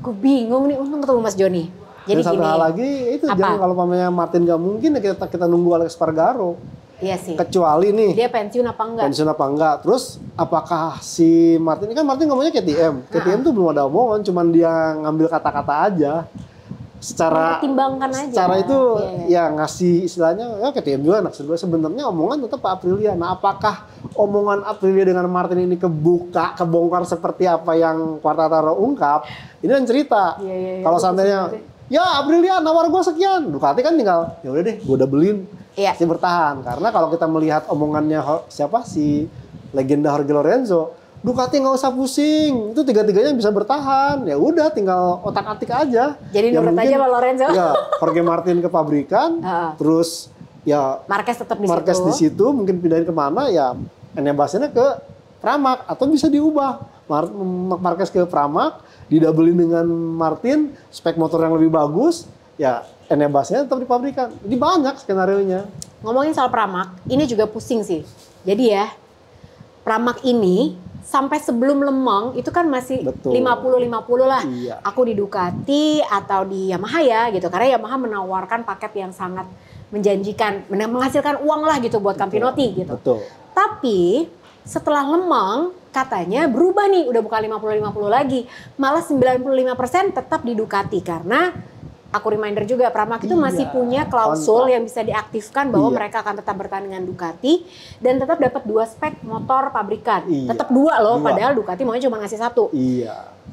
Gue bingung nih, untung ketemu Mas Joni. Jadi satu hal lagi itu jangan kalau pamannya Martin nggak mungkin ya kita nunggu Aleix Espargaro. Iya sih. Kecuali nih dia pensiun apa enggak? Pensiun apa enggak? Terus apakah si Martin ini kan Martin ngomongnya KTM. KTM tuh belum ada omongan, cuman dia ngambil kata-kata aja. Secara pertimbangkan aja. Secara itu ya ngasih istilahnya ya KTM juga anak sebenarnya omongan tetap Pak Aprilia. Nah, apakah omongan Aprilia dengan Martin ini kebongkar seperti apa yang Quartararo ungkap? Ini kan cerita. Kalau seandainya ya Aprilia nawar gue sekian, Ducati kan tinggal ya udah deh gue udah beliin, pasti bertahan. Karena kalau kita melihat omongannya siapa si legenda Jorge Lorenzo, Ducati nggak usah pusing, itu tiga-tiganya bisa bertahan, ya udah tinggal otak-atik aja. Jadi nurut aja sama Lorenzo. Ya Jorge Martin ke pabrikan, terus ya Marquez tetap di situ, mungkin pindahin kemana ya Enea Bastian ke Pramac atau bisa diubah Marquez ke Pramac. Didabelin dengan Martin, spek motor yang lebih bagus, ya Enea Bastian tetap di pabrikan. Ini banyak skenario-nya. Ngomongin soal Pramac, ini juga pusing sih. Jadi ya, Pramac ini sampai sebelum Le Mans itu kan masih 50-50 lah. Iya. Aku di Ducati atau di Yamaha ya gitu. Karena Yamaha menawarkan paket yang sangat menjanjikan, menghasilkan uang lah gitu buat Campinotti gitu. Betul. Tapi setelah Le Mans katanya berubah nih, udah bukan 50-50 lagi. Malah 95% tetap di Ducati karena aku reminder juga Pramac itu masih punya klausul yang bisa diaktifkan bahwa mereka akan tetap bertahan dengan Ducati dan tetap dapat 2 spek motor pabrikan. Tetap 2 loh, padahal Ducati maunya cuma ngasih 1.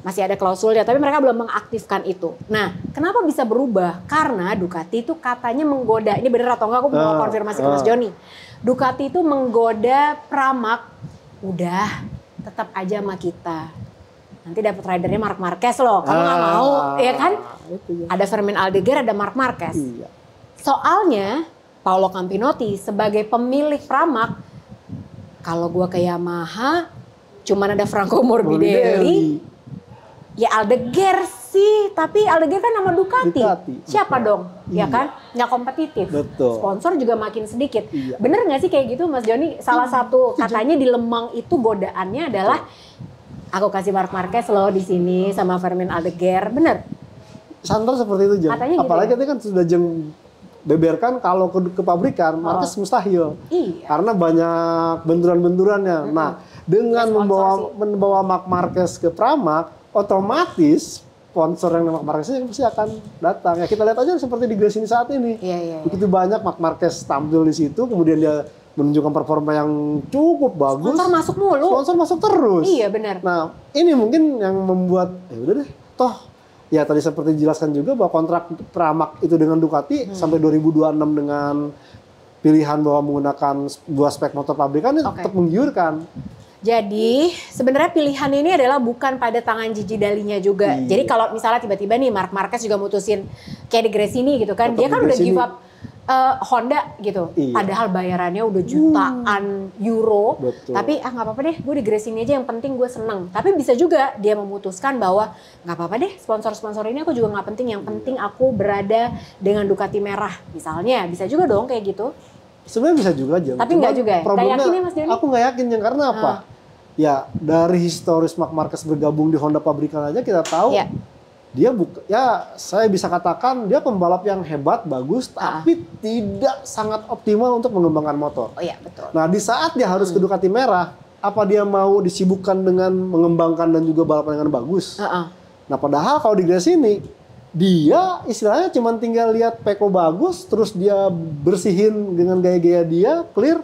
Masih ada klausulnya, tapi mereka belum mengaktifkan itu. Nah, kenapa bisa berubah? Karena Ducati itu katanya menggoda, ini bener atau enggak aku mau konfirmasi ke Mas Joni. Ducati itu menggoda Pramac, udah tetap aja sama kita. Nanti dapat ridernya Marc Marquez loh, kamu nggak mau, ya kan? Ada Fermin Aldeguer, ada Marc Marquez. Soalnya Paolo Campinotti sebagai pemilik Pramac, kalau gua ke Yamaha, cuman ada Franco Morbidelli, ya Aldeguer sih, tapi Aldeguer kan nama Ducati. Siapa dong? Ya kan? Nggak kompetitif. Sponsor juga makin sedikit. Bener nggak sih kayak gitu, Mas Joni? Salah satu katanya di Le Mans itu godaannya adalah aku kasih Marc Marquez loh di sini sama Fermin Aldeguer, bener? Santer seperti itu, Jeng. Katanya apalagi gitu ya? kan sudah Jeng beberkan kalau ke pabrikan, Marquez mustahil. Karena banyak benturan-benturannya. Nah, dengan membawa Marc Marquez ke Pramac, otomatis sponsor yang Marc Marquez pasti akan datang. Ya kita lihat aja seperti di Gresini saat ini. Begitu banyak Marc Marquez tampil di situ, kemudian dia menunjukkan performa yang cukup bagus. Sponsor masuk mulu. Sponsor masuk terus. Iya benar. Nah ini mungkin yang membuat, ya udah deh, toh ya tadi seperti dijelaskan juga bahwa kontrak Pramac itu dengan Ducati sampai 2026 dengan pilihan bahwa menggunakan 2 spek motor pabrikan itu tetap menggiurkan. Jadi sebenarnya pilihan ini adalah bukan pada tangan Gigi Dalinya juga. Jadi kalau misalnya tiba-tiba nih Marc Marquez juga mutusin kayak di Gresini gitu kan, dia kan udah give up Honda gitu. Padahal bayarannya udah jutaan euro. Tapi nggak apa-apa deh, gue di Gresini aja yang penting gue seneng. Tapi bisa juga dia memutuskan bahwa nggak apa-apa deh sponsor-sponsor ini aku juga nggak penting. Yang penting aku berada dengan Ducati merah misalnya. Bisa juga dong kayak gitu. Sebenarnya bisa juga aja. Tapi nggak juga ya? Nggak yakin ya Mas Joni? Aku nggak yakin, karena apa? Ya dari historis Marc Marquez bergabung di Honda pabrikan aja kita tahu dia saya bisa katakan dia pembalap yang hebat, bagus, tapi tidak sangat optimal untuk mengembangkan motor. Betul. Nah di saat dia harus ke Ducati merah, apa dia mau disibukkan dengan mengembangkan dan juga balapan dengan bagus? Nah padahal kalau di Gresini dia istilahnya cuma tinggal lihat Pecco bagus, terus dia bersihin dengan gaya-gaya dia, clear,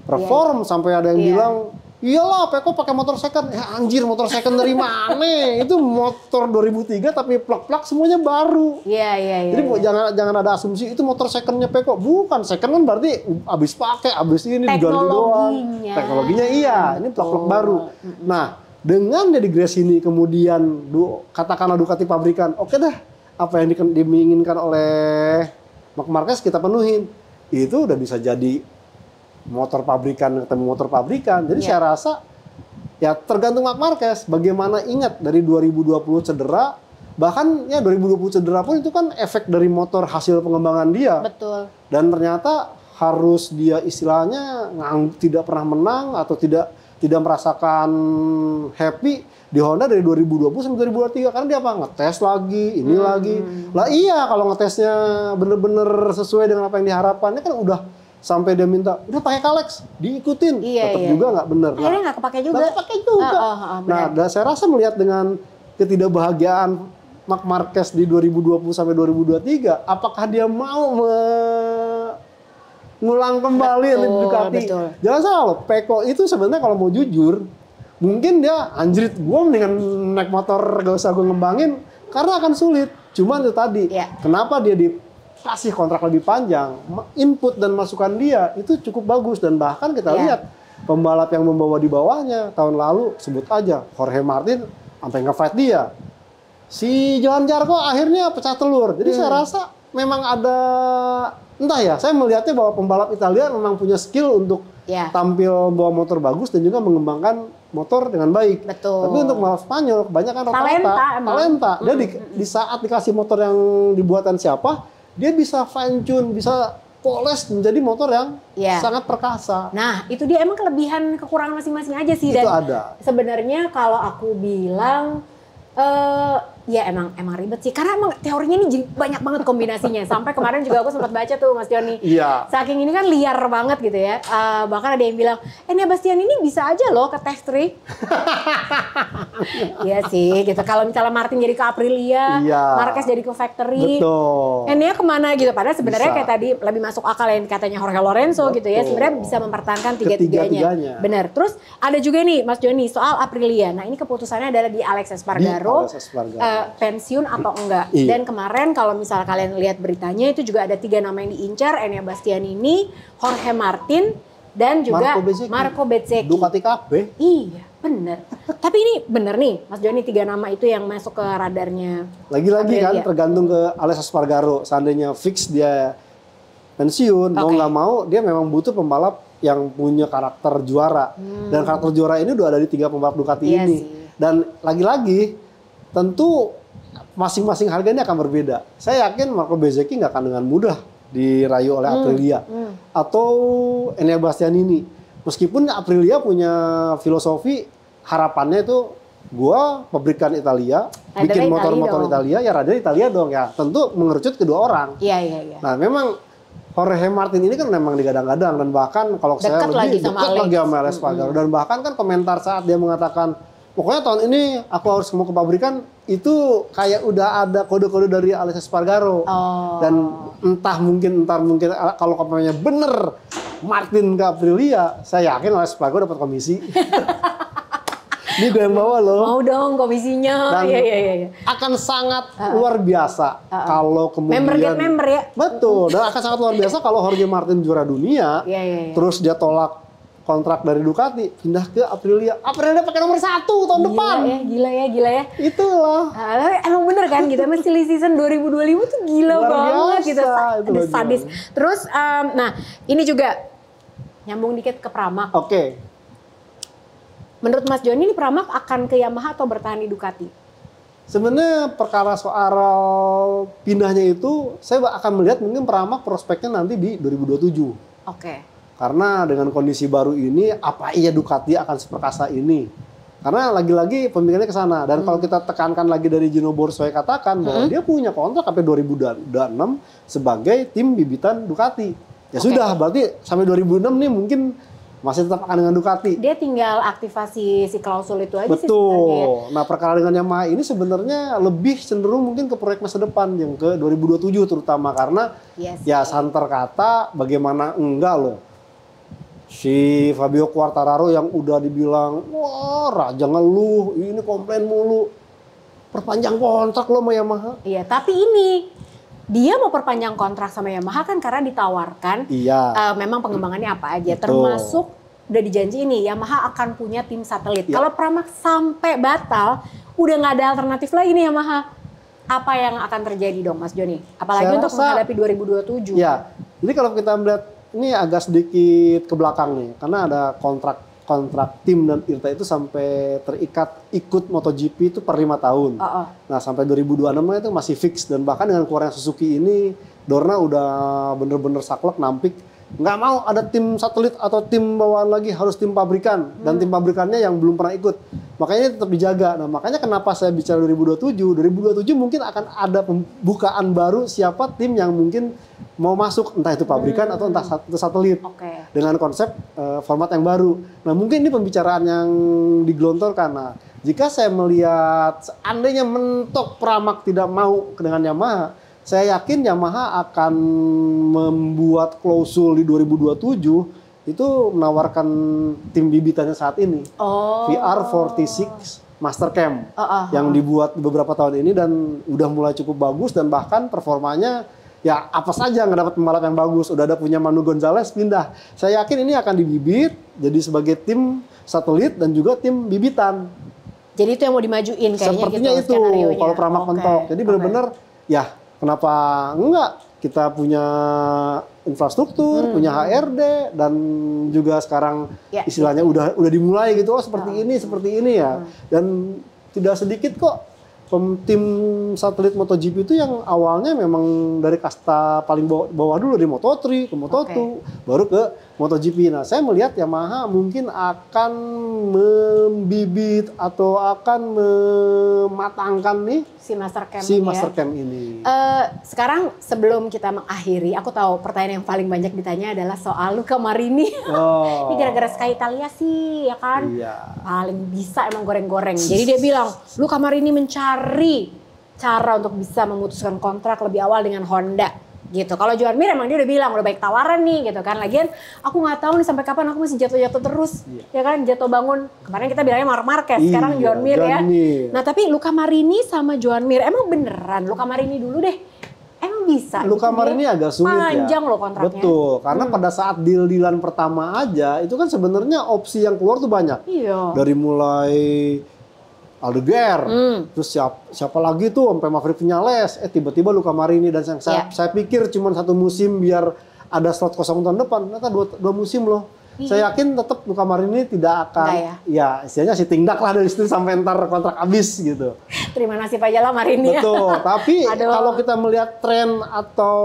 perform sampai ada yang bilang, iyalah Pecco pakai motor second. Ya anjir, motor second dari mana? Itu motor 2003 tapi plak-plak semuanya baru. Jadi jangan ada asumsi itu motor secondnya Pecco. Bukan, second kan berarti abis pakai, abis ini diganti doang. Teknologinya ini plak-plak baru. Nah, dengan dia di Gresini kemudian katakanlah Ducati pabrikan, oke dah, apa yang diinginkan oleh Marc Marquez kita penuhin. Itu udah bisa jadi motor pabrikan ketemu motor pabrikan. Jadi saya rasa ya tergantung Marc Marquez bagaimana. Ingat dari 2020 cedera, bahkan ya 2020 cedera pun itu kan efek dari motor hasil pengembangan dia. Betul. Dan ternyata harus dia istilahnya tidak pernah menang atau tidak merasakan happy di Honda dari 2020 sampai 2023 karena dia apa? Ngetes lagi, ini lagi. Lah iya, kalau ngetesnya bener-bener sesuai dengan apa yang diharapkannya kan udah sampai dia minta, udah pakai Kalex, diikutin. Tetap juga nggak bener. Akhirnya nggak kepake juga. Nggak kepake juga. Nah, saya rasa melihat dengan ketidakbahagiaan Marc Marquez di 2020 sampai 2023, apakah dia mau ngulang kembali di Ducati? Jangan salah loh, Pecco itu sebenarnya kalau mau jujur, mungkin dia anjrit, gue mendingan naik motor gak usah gue ngembangin, karena akan sulit. Cuman itu tadi, kenapa dia dikasih kontrak lebih panjang, input dan masukan dia itu cukup bagus. Dan bahkan kita lihat pembalap yang membawa di bawahnya tahun lalu, sebut aja Jorge Martin sampai nge-fight dia. Si Johan Zarco akhirnya pecah telur. Jadi saya rasa memang ada, entah ya, saya melihatnya bahwa pembalap Italia memang punya skill untuk tampil bawa motor bagus dan juga mengembangkan motor dengan baik. Tapi untuk pembalap Spanyol kebanyakan rata-rata talenta. Dia di saat dikasih motor yang dibuatan siapa, dia bisa fine tune, bisa poles menjadi motor yang sangat perkasa. Nah, itu dia emang kelebihan kekurangan masing-masing aja sih. Itu dan ada. Sebenarnya kalau aku bilang ya emang ribet sih karena emang teorinya ini banyak banget kombinasinya. Sampai kemarin juga aku sempat baca tuh Mas Joni. Iya. Saking ini kan liar banget gitu ya. Bahkan ada yang bilang, Enea Bastian ini bisa aja loh ke test track. Iya sih gitu. Kalau misalnya Martin jadi ke Aprilia, Marquez jadi ke factory. Betul. Enea kemana gitu. Padahal sebenarnya kayak tadi lebih masuk akal yang katanya Jorge Lorenzo gitu ya. Sebenarnya bisa mempertahankan tiga-tiganya. Benar. Terus ada juga nih Mas Joni soal Aprilia. Nah ini keputusannya adalah di Alex Espargaro. Pensiun atau enggak. Dan kemarin kalau misalnya kalian lihat beritanya itu juga ada 3 nama yang diincar, Enea Bastianini, Jorge Martin, dan juga Marco Bezzecchi. Ducati KB. Iya, bener. Tapi ini bener nih, Mas Joni 3 nama itu yang masuk ke radarnya. Lagi-lagi kan tergantung ke Alex Espargaro. Seandainya fix dia pensiun, mau nggak mau dia memang butuh pembalap yang punya karakter juara. Dan karakter juara ini udah ada di 3 pembalap Ducati ini. Dan lagi-lagi tentu masing-masing harga ini akan berbeda. Saya yakin Marco Bezzecchi nggak akan dengan mudah dirayu oleh Aprilia atau Enea Bastianini. Meskipun Aprilia punya filosofi harapannya itu gua pabrikan Italia, bikin motor-motor Italia, ya radar Italia dong ya. Tentu mengerucut kedua orang. Iya. Nah memang Jorge Martin ini kan memang digadang-gadang dan bahkan kalau saya lebih dekat lagi sama Alex Espargaro dan bahkan kan komentar saat dia mengatakan pokoknya tahun ini aku harus mau ke pabrikan itu kayak udah ada kode-kode dari Alex Espargaro. Dan ntar mungkin kalau komennya bener Martin ke Aprilia, saya yakin Alex Espargaro dapat komisi. Ini gue yang bawa loh. Mau dong komisinya. Iya. Akan sangat luar biasa kalau kemudian member get member ya. Betul. Dan akan sangat luar biasa kalau Jorge Martin juara dunia. Terus dia tolak kontrak dari Ducati, pindah ke Aprilia. Aprilia pakai nomor 1 tahun depan. Gila ya. Itulah. Emang bener kan gitu. Emang silly season 2025 tuh gila banget gitu. Ada sadis. Terus, nah ini juga nyambung dikit ke Pramac. Oke. Menurut Mas Joni ini Pramac akan ke Yamaha atau bertahan di Ducati? Sebenarnya perkara soal pindahnya itu, saya akan melihat mungkin Pramac prospeknya nanti di 2027. Oke. Karena dengan kondisi baru ini, apa iya Ducati akan seperkasa ini? Karena lagi-lagi pemikirannya ke sana. Dan kalau kita tekankan lagi dari Gino Borsoy katakan bahwa dia punya kontrak sampai 2006 sebagai tim bibitan Ducati. Ya sudah, berarti sampai 2006 nih mungkin masih tetap akan dengan Ducati. Dia tinggal aktivasi si klausul itu aja. Betul. Nah perkara dengan Yamaha ini sebenarnya lebih cenderung mungkin ke proyek masa depan yang ke 2027 terutama. Karena ya santer kata bagaimana enggak loh. Si Fabio Quartararo yang udah dibilang, wah raja ngeluh, ini komplain mulu. Perpanjang kontrak loh sama Yamaha. Iya, tapi ini dia mau perpanjang kontrak sama Yamaha kan karena ditawarkan memang pengembangannya apa aja. Betul. Termasuk udah dijanji ini, Yamaha akan punya tim satelit. Kalau Pramac sampai batal, udah nggak ada alternatif lagi nih Yamaha. Apa yang akan terjadi dong Mas Joni? Apalagi untuk menghadapi 2027. Ya, jadi kalau kita melihat ini agak sedikit ke belakang nih, karena ada kontrak tim dan IRTA itu sampai terikat ikut MotoGP itu per 5 tahun. Nah sampai 2026 itu masih fix dan bahkan dengan keluarnya Suzuki ini Dorna udah bener-bener saklek nampik nggak mau ada tim satelit atau tim bawaan lagi, harus tim pabrikan dan tim pabrikannya yang belum pernah ikut. Makanya tetap dijaga. Nah makanya kenapa saya bicara 2027 mungkin akan ada pembukaan baru siapa tim yang mungkin mau masuk, entah itu pabrikan atau entah itu satelit dengan konsep format yang baru. Nah mungkin ini pembicaraan yang digelontorkan. Nah jika saya melihat seandainya mentok Pramac tidak mau dengan Yamaha, saya yakin Yamaha akan membuat klausul di 2027 itu menawarkan tim bibitannya saat ini. VR46 Mastercam yang dibuat beberapa tahun ini dan udah mulai cukup bagus dan bahkan performanya ya apa saja nggak dapat pembalap yang bagus. Udah ada punya Manu Gonzalez pindah. Saya yakin ini akan dibibit jadi sebagai tim satelit dan juga tim bibitan. Jadi itu yang mau dimajuin kayaknya. Sepertinya gitu, itu kalau Pramac mentok. Jadi benar-benar ya kenapa enggak kita punya infrastruktur, punya HRD dan juga sekarang istilahnya udah dimulai gitu seperti ini ya. Dan tidak sedikit kok tim satelit MotoGP itu yang awalnya memang dari kasta paling bawah dulu, dari Moto3 ke Moto2, baru ke MotoGP. Nah, saya melihat Yamaha mungkin akan membibit atau akan mematangkan nih si Master Cam ini. Sekarang sebelum kita mengakhiri, aku tahu pertanyaan yang paling banyak ditanya adalah soal Luca Marini. Ini gara-gara Sky Italia sih, ya kan? Iya. Paling bisa emang goreng-goreng. Jadi dia bilang, Luca Marini mencari cara untuk bisa memutuskan kontrak lebih awal dengan Honda. Gitu. Kalau Joan Mir emang dia udah bilang udah baik tawaran nih gitu kan. Lagian aku nggak tahu nih sampai kapan aku masih jatuh-jatuh terus. Ya kan, jatuh bangun. Kemarin kita bilangnya Marc Marquez, sekarang Joan Mir ya. Nah, tapi Luca Marini sama Joan Mir emang beneran Luca Marini dulu deh. Emang bisa? Luca Marini agak sulit panjang loh kontraknya. Betul, karena pada saat deal-dealan pertama aja itu kan sebenarnya opsi yang keluar tuh banyak. Iya. Dari mulai Aldeguer, terus siapa lagi tuh sampai Maverick Viñales, tiba-tiba Luca Marini, dan saya pikir cuma 1 musim biar ada slot kosong tahun depan, ternyata 2 musim loh. Saya yakin tetap Luca Marini tidak akan, ya istilahnya si tingdak lah dari situ sampai ntar kontrak habis gitu. Terima nasib aja lah Marini. Betul, tapi kalau kita melihat tren atau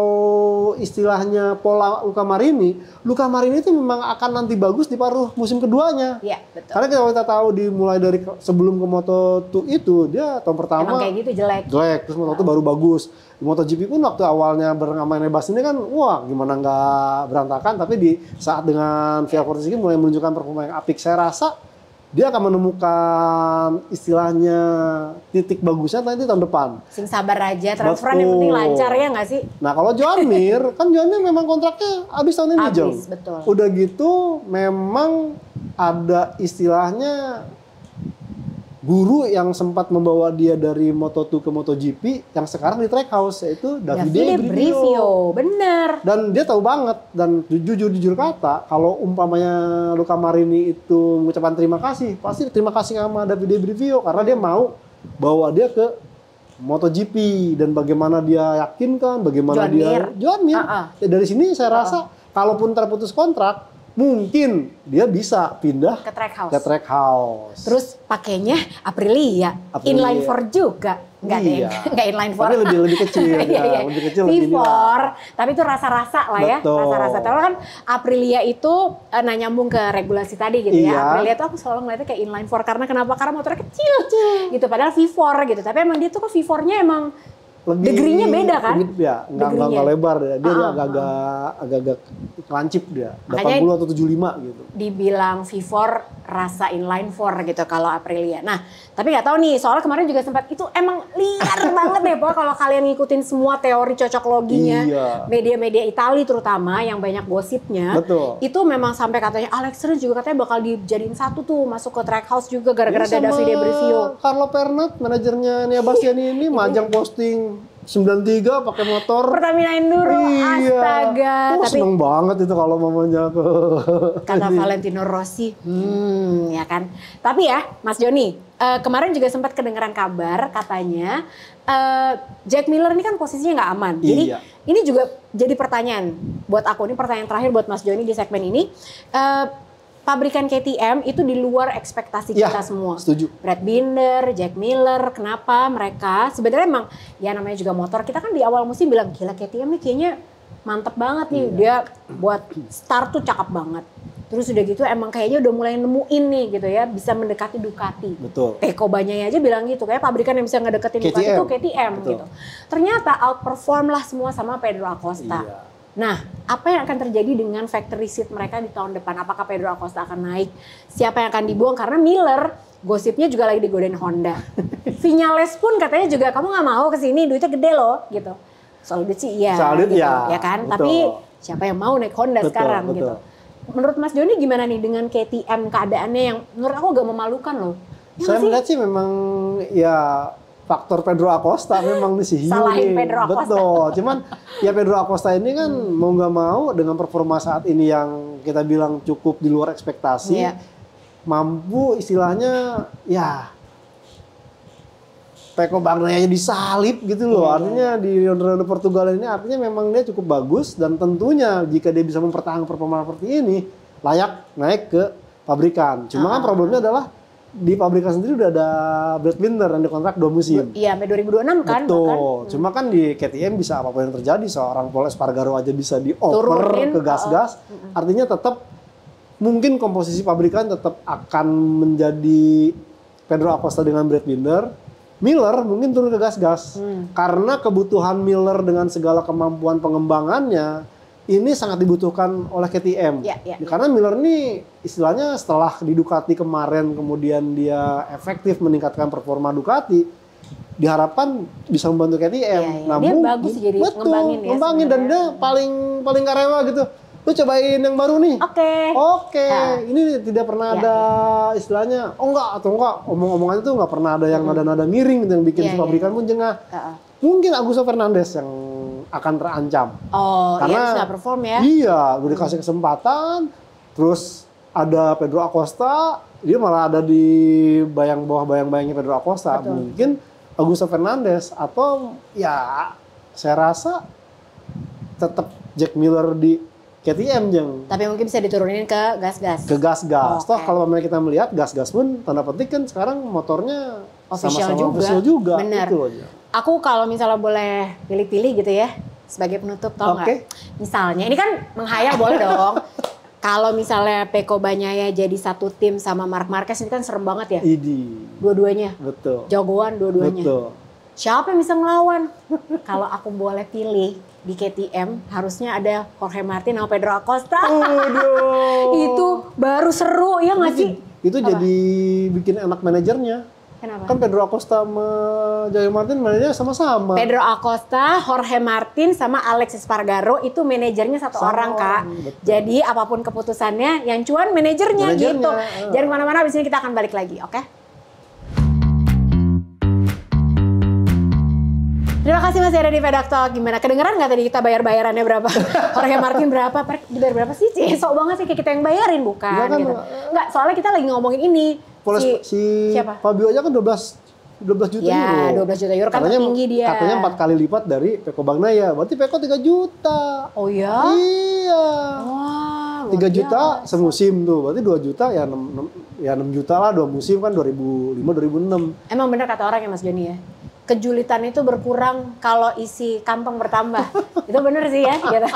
istilahnya pola Luca Marini itu memang akan nanti bagus di paruh musim keduanya. Iya, betul. Karena kita tahu dimulai dari sebelum ke Moto2 itu dia tahun pertama emang kayak gitu jelek, terus Moto2 baru bagus. Di MotoGP pun waktu awalnya bersama Nebas ini kan, wah gimana nggak berantakan, tapi di saat dengan Via Force mulai menunjukkan performa yang apik, saya rasa dia akan menemukan istilahnya titik bagusnya nanti tahun depan. Sing sabar aja, transferan yang penting lancar ya nggak sih? Nah kalau Joan Mir, kan Joan Mir memang kontraknya habis tahun ini, Jong. Betul. Udah gitu memang ada istilahnya guru yang sempat membawa dia dari Moto2 ke MotoGP yang sekarang di Trackhouse, yaitu Davide Brivio. Bener. Dan dia tahu banget, dan jujur kata kalau umpamanya Luca Marini itu mengucapkan terima kasih, pasti terima kasih sama Davide Brivio karena dia mau bawa dia ke MotoGP, dan bagaimana dia yakinkan, bagaimana Joan Mir. Ya, dari sini saya rasa kalaupun terputus kontrak, mungkin dia bisa pindah ke Trackhouse. Terus pakainya Aprilia. Inline 4 juga. Enggak deh, enggak inline 4. Tapi lebih kecil ya, lebih kecil. V4, tapi itu rasa-rasa lah ya. Rasa-rasa. Tapi kan Aprilia itu nyambung ke regulasi tadi gitu ya. Aprilia itu aku selalu ngeliatnya kayak inline 4 karena motornya kecil. Gitu, padahal V4 gitu. Tapi emang dia tuh kok V4-nya emang degree-nya beda kan? Nggak lebar dia. Dia agak-agak lancip dia. 80 atau 75 gitu. Dibilang V4 rasa inline 4 gitu kalau Aprilia. Nah, tapi nggak tahu nih, soalnya kemarin juga sempat itu emang liar banget deh pokoknya kalau kalian ngikutin semua teori cocok loginya. Media-media Itali terutama yang banyak gosipnya. Betul. Itu memang sampai katanya Alex Rins juga katanya bakal dijadiin satu tuh masuk ke Trackhouse juga gara-gara ada Davide Brivio. Carlo Pernat, manajernya Nia Bastianini ini majang posting 93 pakai motor Pertamina Enduro. Astaga. Tapi seneng banget itu kalau mamanya ke kata Valentino Rossi. Ya kan. Tapi ya Mas Joni, kemarin juga sempat kedengeran kabar katanya Jack Miller ini kan posisinya nggak aman. Jadi ini juga jadi pertanyaan buat aku, ini pertanyaan terakhir buat Mas Joni di segmen ini. Pabrikan KTM itu di luar ekspektasi kita semua. Setuju. Brad Binder, Jack Miller, kenapa mereka sebenarnya emang ya namanya juga motor. Kita kan di awal musim bilang gila KTM nih kayaknya mantep banget nih. Dia buat start tuh cakep banget. Terus udah gitu emang kayaknya udah mulai nemuin nih gitu ya, bisa mendekati Ducati. Betul. Peko Bagnaia aja bilang gitu, kayak pabrikan yang bisa ngedeketin Ducati itu KTM gitu. Ternyata outperform lah semua sama Pedro Acosta. Nah, apa yang akan terjadi dengan factory seat mereka di tahun depan? Apakah Pedro Acosta akan naik? Siapa yang akan dibuang? Karena Miller, gosipnya juga lagi digodain Honda. Viñales pun katanya juga, kamu nggak mau kesini, duitnya gede loh, gitu. Soal duit sih iya, gitu, ya kan? Betul. Tapi siapa yang mau naik Honda sekarang, gitu. Menurut Mas Joni gimana nih dengan KTM keadaannya yang menurut aku agak memalukan loh? Saya melihat sih memang ya faktor Pedro Acosta memang nih sih. Salahin Pedro Acosta. Betul. Cuman ya Pedro Acosta ini kan mau nggak mau dengan performa saat ini yang kita bilang cukup di luar ekspektasi, mampu istilahnya ya Peko Bagnaia disalip gitu loh. Artinya di ronde Portugal ini artinya memang dia cukup bagus, dan tentunya jika dia bisa mempertahankan performa seperti ini layak naik ke pabrikan. Cuma kan problemnya adalah di pabrikan sendiri udah ada Brad Binder yang dikontrak 2 musim. Iya, sampai 2026 kan. Betul. Cuma kan di KTM bisa apapun yang terjadi, seorang Pol Espargaro aja bisa dioper ke gas-gas. Artinya tetap mungkin komposisi pabrikan tetap akan menjadi Pedro Acosta dengan Brad Binder. Miller mungkin turun ke gas-gas. Karena kebutuhan Miller dengan segala kemampuan pengembangannya ini sangat dibutuhkan oleh KTM. Karena Miller ini istilahnya setelah di Ducati kemarin kemudian dia efektif meningkatkan performa Ducati, diharapkan bisa membantu KTM. Nah, dia bagus jadi ngembangin dan dia paling gak rewel gitu. Lu cobain yang baru nih. Oke. Ini tidak pernah ada istilahnya enggak omong-omongannya tuh nggak pernah ada yang nada-nada miring yang bikin pabrikan pun jengah. Mungkin Augusto Fernandez yang akan terancam. Karena nggak perform ya. Iya, udah dikasih kesempatan. Terus ada Pedro Acosta, dia malah ada di bayang-bayangnya Pedro Acosta. Mungkin Augusto Fernandez atau ya saya rasa tetap Jack Miller di KTM tapi mungkin bisa diturunin ke gas-gas. Ke gas-gas. Toh kalau kita melihat gas-gas pun tanda petik kan sekarang motornya official juga. Benar. Aku kalau misalnya boleh pilih-pilih gitu ya sebagai penutup, tau nggak? Misalnya ini kan menghayal boleh dong. Kalau misalnya Pecco Bagnaia jadi satu tim sama Marc Marquez ini kan serem banget ya. Dua-duanya. Betul. Jagoan dua-duanya. Betul. Siapa yang bisa ngelawan? Kalau aku boleh pilih di KTM harusnya ada Jorge Martin sama Pedro Acosta. Itu baru seru ya nggak sih? Itu jadi bikin enak manajernya. Kenapa? Kan Pedro Acosta sama Jorge Martin manajernya sama-sama. Pedro Acosta, Jorge Martin sama Alex Espargaro itu manajernya satu orang Kak. Betul. Jadi apapun keputusannya yang cuan manajernya gitu. Jangan kemana-mana, abis ini kita akan balik lagi, oke? Terima kasih masih ada di Pedok Talk. Gimana? Kedengeran nggak tadi kita bayar-bayarannya berapa? Jorge Martin berapa? Dibayar berapa sih? Sok banget sih kayak kita yang bayarin, bukan? Ya kan, gitu. Nggak, soalnya kita lagi ngomongin ini. Siapa? Fabio aja kan 12 juta euro. 12 juta euro kan tinggi dia. Katanya 4 kali lipat dari Pecco Bagnaia. Berarti Pecco 3 juta. Oh ya? Iya. Wah, 3 juta semusim tuh. Berarti 2 juta ya 6 juta lah 2 musim kan 2005-2006. Emang bener kata orang ya Mas Joni ya? Kejulitan itu berkurang kalau isi kantong bertambah. Itu bener sih ya. Gitu.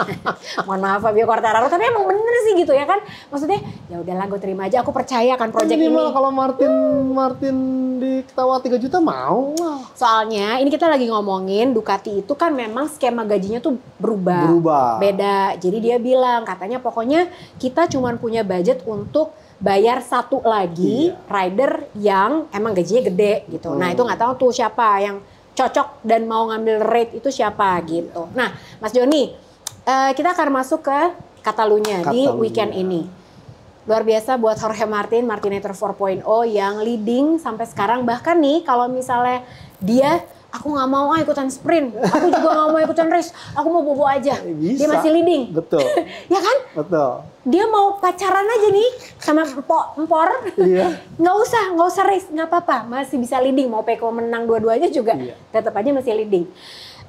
Mohon maaf Fabio Quartararo, tapi emang bener sih gitu ya kan. Maksudnya ya udahlah gue terima aja, aku percaya akan project ini. Kalau Martin diketawa 3 juta mau lah. Soalnya ini kita lagi ngomongin Ducati itu kan memang skema gajinya tuh berubah. Beda. Jadi dia bilang katanya pokoknya kita cuma punya budget untuk bayar satu lagi rider yang emang gajinya gede gitu. Nah itu nggak tahu tuh siapa yang cocok dan mau ngambil rate itu siapa gitu. Nah Mas Joni, kita akan masuk ke Catalunya di weekend ini. Luar biasa buat Jorge Martin, Martinator 4.0 yang leading sampai sekarang. Bahkan nih kalau misalnya dia, aku nggak mau ikutan sprint, aku juga nggak mau ikutan race, aku mau bobo aja. Dia masih leading. Betul. Ya kan? Betul. Dia mau pacaran aja nih sama empor. Iya. Nggak usah race, nggak apa-apa. Masih bisa leading. Mau Pecco menang dua-duanya juga, tetap aja masih leading.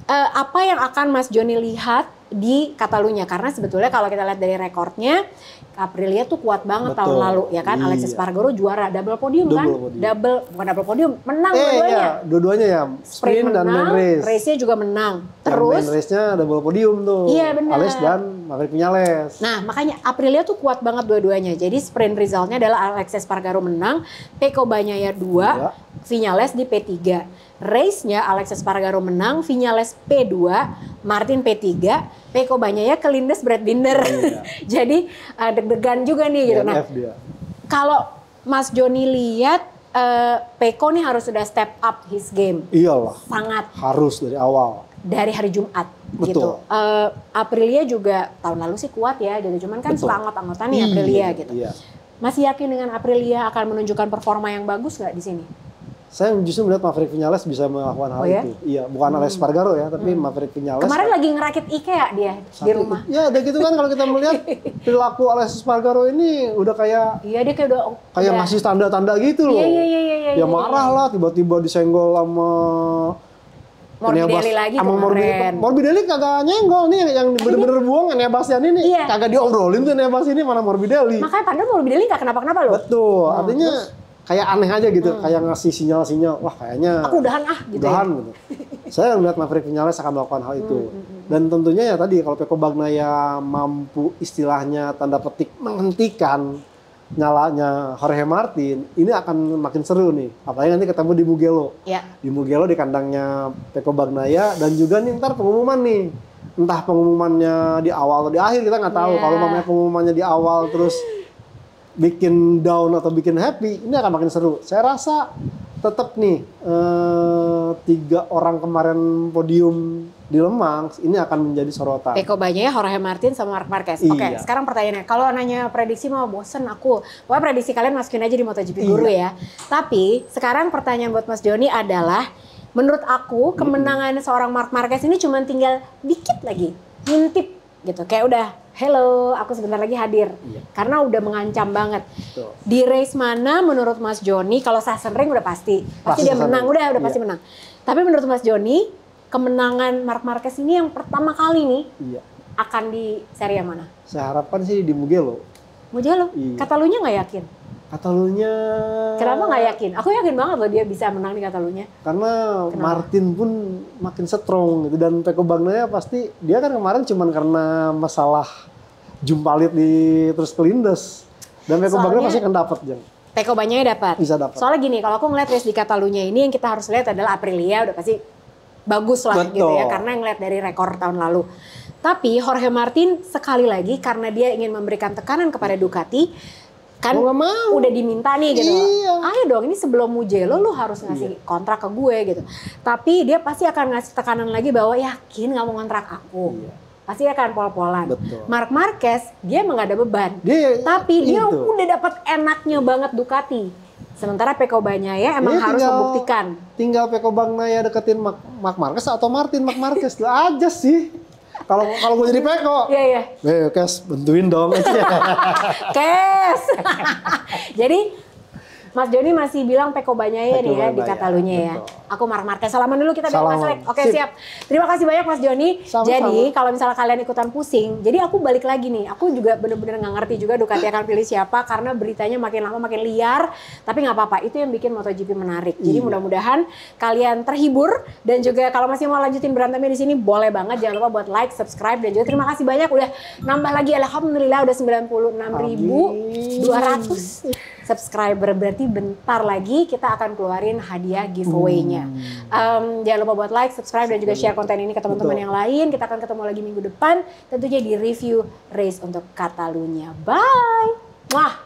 Apa yang akan Mas Joni lihat di Catalunya? Karena sebetulnya kalau kita lihat dari rekornya, Aprilia tuh kuat banget tahun lalu ya kan. Alex Espargaro juara double podium kan? Bukan double podium, menang dua-duanya. Dua-duanya ya. Sprint dan main race. Race-nya juga menang. Terus main race-nya double podium tuh. Iya benar. Alex dan Maverick Viñales. Nah makanya Aprilia tuh kuat banget dua-duanya. Jadi sprint resultnya adalah Alex Espargaro menang, Pecco Bagnaia 2, Viñales di P3. Race-nya Alex Espargaro menang, Viñales P2, Martin P3, Pecco Bagnaia kelindes Brad Binder. Jadi deg-degan juga nih gitu. Nah, kalau Mas Joni lihat Pecco nih harus sudah step up his game. Iyalah. Sangat. Harus dari awal. Dari hari Jumat. Betul. Gitu. Aprilia juga tahun lalu sih kuat ya gitu. Cuman kan suka anggot-anggotan nih Aprilia gitu. Iya. Masih yakin dengan Aprilia akan menunjukkan performa yang bagus nggak di sini? Saya justru melihat Maverick Viñales bisa melakukan hal itu. Iya, bukan Alex Espargaro ya, tapi Maverick Viñales. Kemarin lagi ngerakit IKEA dia di rumah. Ya, udah gitu kan kalau kita melihat perilaku Alex Espargaro ini udah kayak dia kayak ngasih tanda-tanda gitu loh. Iya. Ya marah lah tiba-tiba disenggol sama Morbidelli lagi kemarin. Morbidelli kagak nyenggol nih yang bener-bener buang Enea Bastian ini. Iya. Kagak diobrolin tuh Enea Bastian ini mana Morbidelli. Makanya padahal Morbidelli gak kenapa-kenapa loh. Betul, artinya kayak aneh aja gitu, kayak ngasih sinyal-sinyal, wah kayaknya aku udahan gitu. Udahan gitu. Saya melihat Maverick Vinales akan melakukan hal itu. Dan tentunya ya tadi kalau Pecco Bagnaia mampu istilahnya tanda petik menghentikan nyalanya Jorge Martin, ini akan makin seru nih. Apalagi nanti ketemu di Mugello. Ya. Di Mugello di kandangnya Pecco Bagnaia, dan juga nih ntar pengumuman nih. Entah pengumumannya di awal atau di akhir, kita nggak tahu. Kalau mamanya pengumumannya di awal terus bikin down atau bikin happy, ini akan makin seru. Saya rasa tetap nih 3 orang kemarin podium di Le Mans ini akan menjadi sorotan. Pecco Bagnaia, Jorge Martin sama Marc Marquez. Oke, sekarang pertanyaannya, kalau nanya prediksi mau bosen aku. Pokoknya prediksi kalian masukin aja di MotoGP Guru ya. Tapi sekarang pertanyaan buat Mas Joni adalah, menurut aku kemenangan seorang Marc Marquez ini cuma tinggal dikit lagi, ngintip gitu. Kayak udah, hello, aku sebentar lagi hadir. Karena udah mengancam banget. Betul. Di race mana menurut Mas Joni, kalau Sachsenring udah pasti dia menang, udah pasti menang. Tapi menurut Mas Joni, kemenangan Marc Marquez ini yang pertama kali nih akan di seri yang mana? Saya harapkan sih di Mugello. Mugello? Catalunya nggak yakin? Catalunya... Kenapa nggak yakin? Aku yakin banget loh dia bisa menang di Catalunya. Karena Martin pun makin strong gitu. Dan Pecco Bagnaia pasti, dia kan kemarin cuman karena masalah jumpalit di terus kelindes. Dan Pecco Bagnaia pasti akan dapat, Jang. Pecco Bagnaia dapat? Bisa dapat. Soalnya gini, kalau aku ngeliat race di Catalunya ini, yang kita harus lihat adalah Aprilia udah pasti bagus lah. Betul. Gitu ya. Karena ngeliat dari rekor tahun lalu. Tapi Jorge Martin sekali lagi, karena dia ingin memberikan tekanan kepada Ducati, kan udah diminta nih gitu. Ayo dong, ini sebelum Mugello lu harus ngasih kontrak ke gue gitu. Tapi dia pasti akan ngasih tekanan lagi bahwa yakin nggak mau kontrak aku. Pasti akan pol-polan. Marc Marquez dia emang gak ada beban. Tapi dia udah dapat enaknya banget Ducati. Sementara Pecco Bagnaia emang harus membuktikan. Tinggal Pecco Bagnaia deketin Marc Marquez atau Marc Marquez itu aja sih. Kalau gue jadi Pecco, Kes, bantuin dong. Kes. Jadi Mas Joni masih bilang Pecco Bagnaia nih ya di Catalunya ya. Aku Marc Marquez. Salaman dulu kita bilang Mas Lek. Oke, siap. Terima kasih banyak Mas Joni. Jadi kalau misalnya kalian ikutan pusing, jadi aku balik lagi nih. Aku juga bener-bener nggak ngerti juga Ducati akan pilih siapa karena beritanya makin lama makin liar. Tapi nggak apa-apa, itu yang bikin MotoGP menarik. Jadi mudah-mudahan kalian terhibur dan juga kalau masih mau lanjutin berantemnya di sini boleh banget. Jangan lupa buat like, subscribe dan juga terima kasih banyak udah nambah lagi. Alhamdulillah udah 96.200 subscriber. Berarti bentar lagi kita akan keluarin hadiah giveaway-nya. Jangan lupa buat like, subscribe, dan juga share konten ini ke teman-teman yang lain. Kita akan ketemu lagi minggu depan, tentunya di review race untuk Catalunya. Bye! Wah.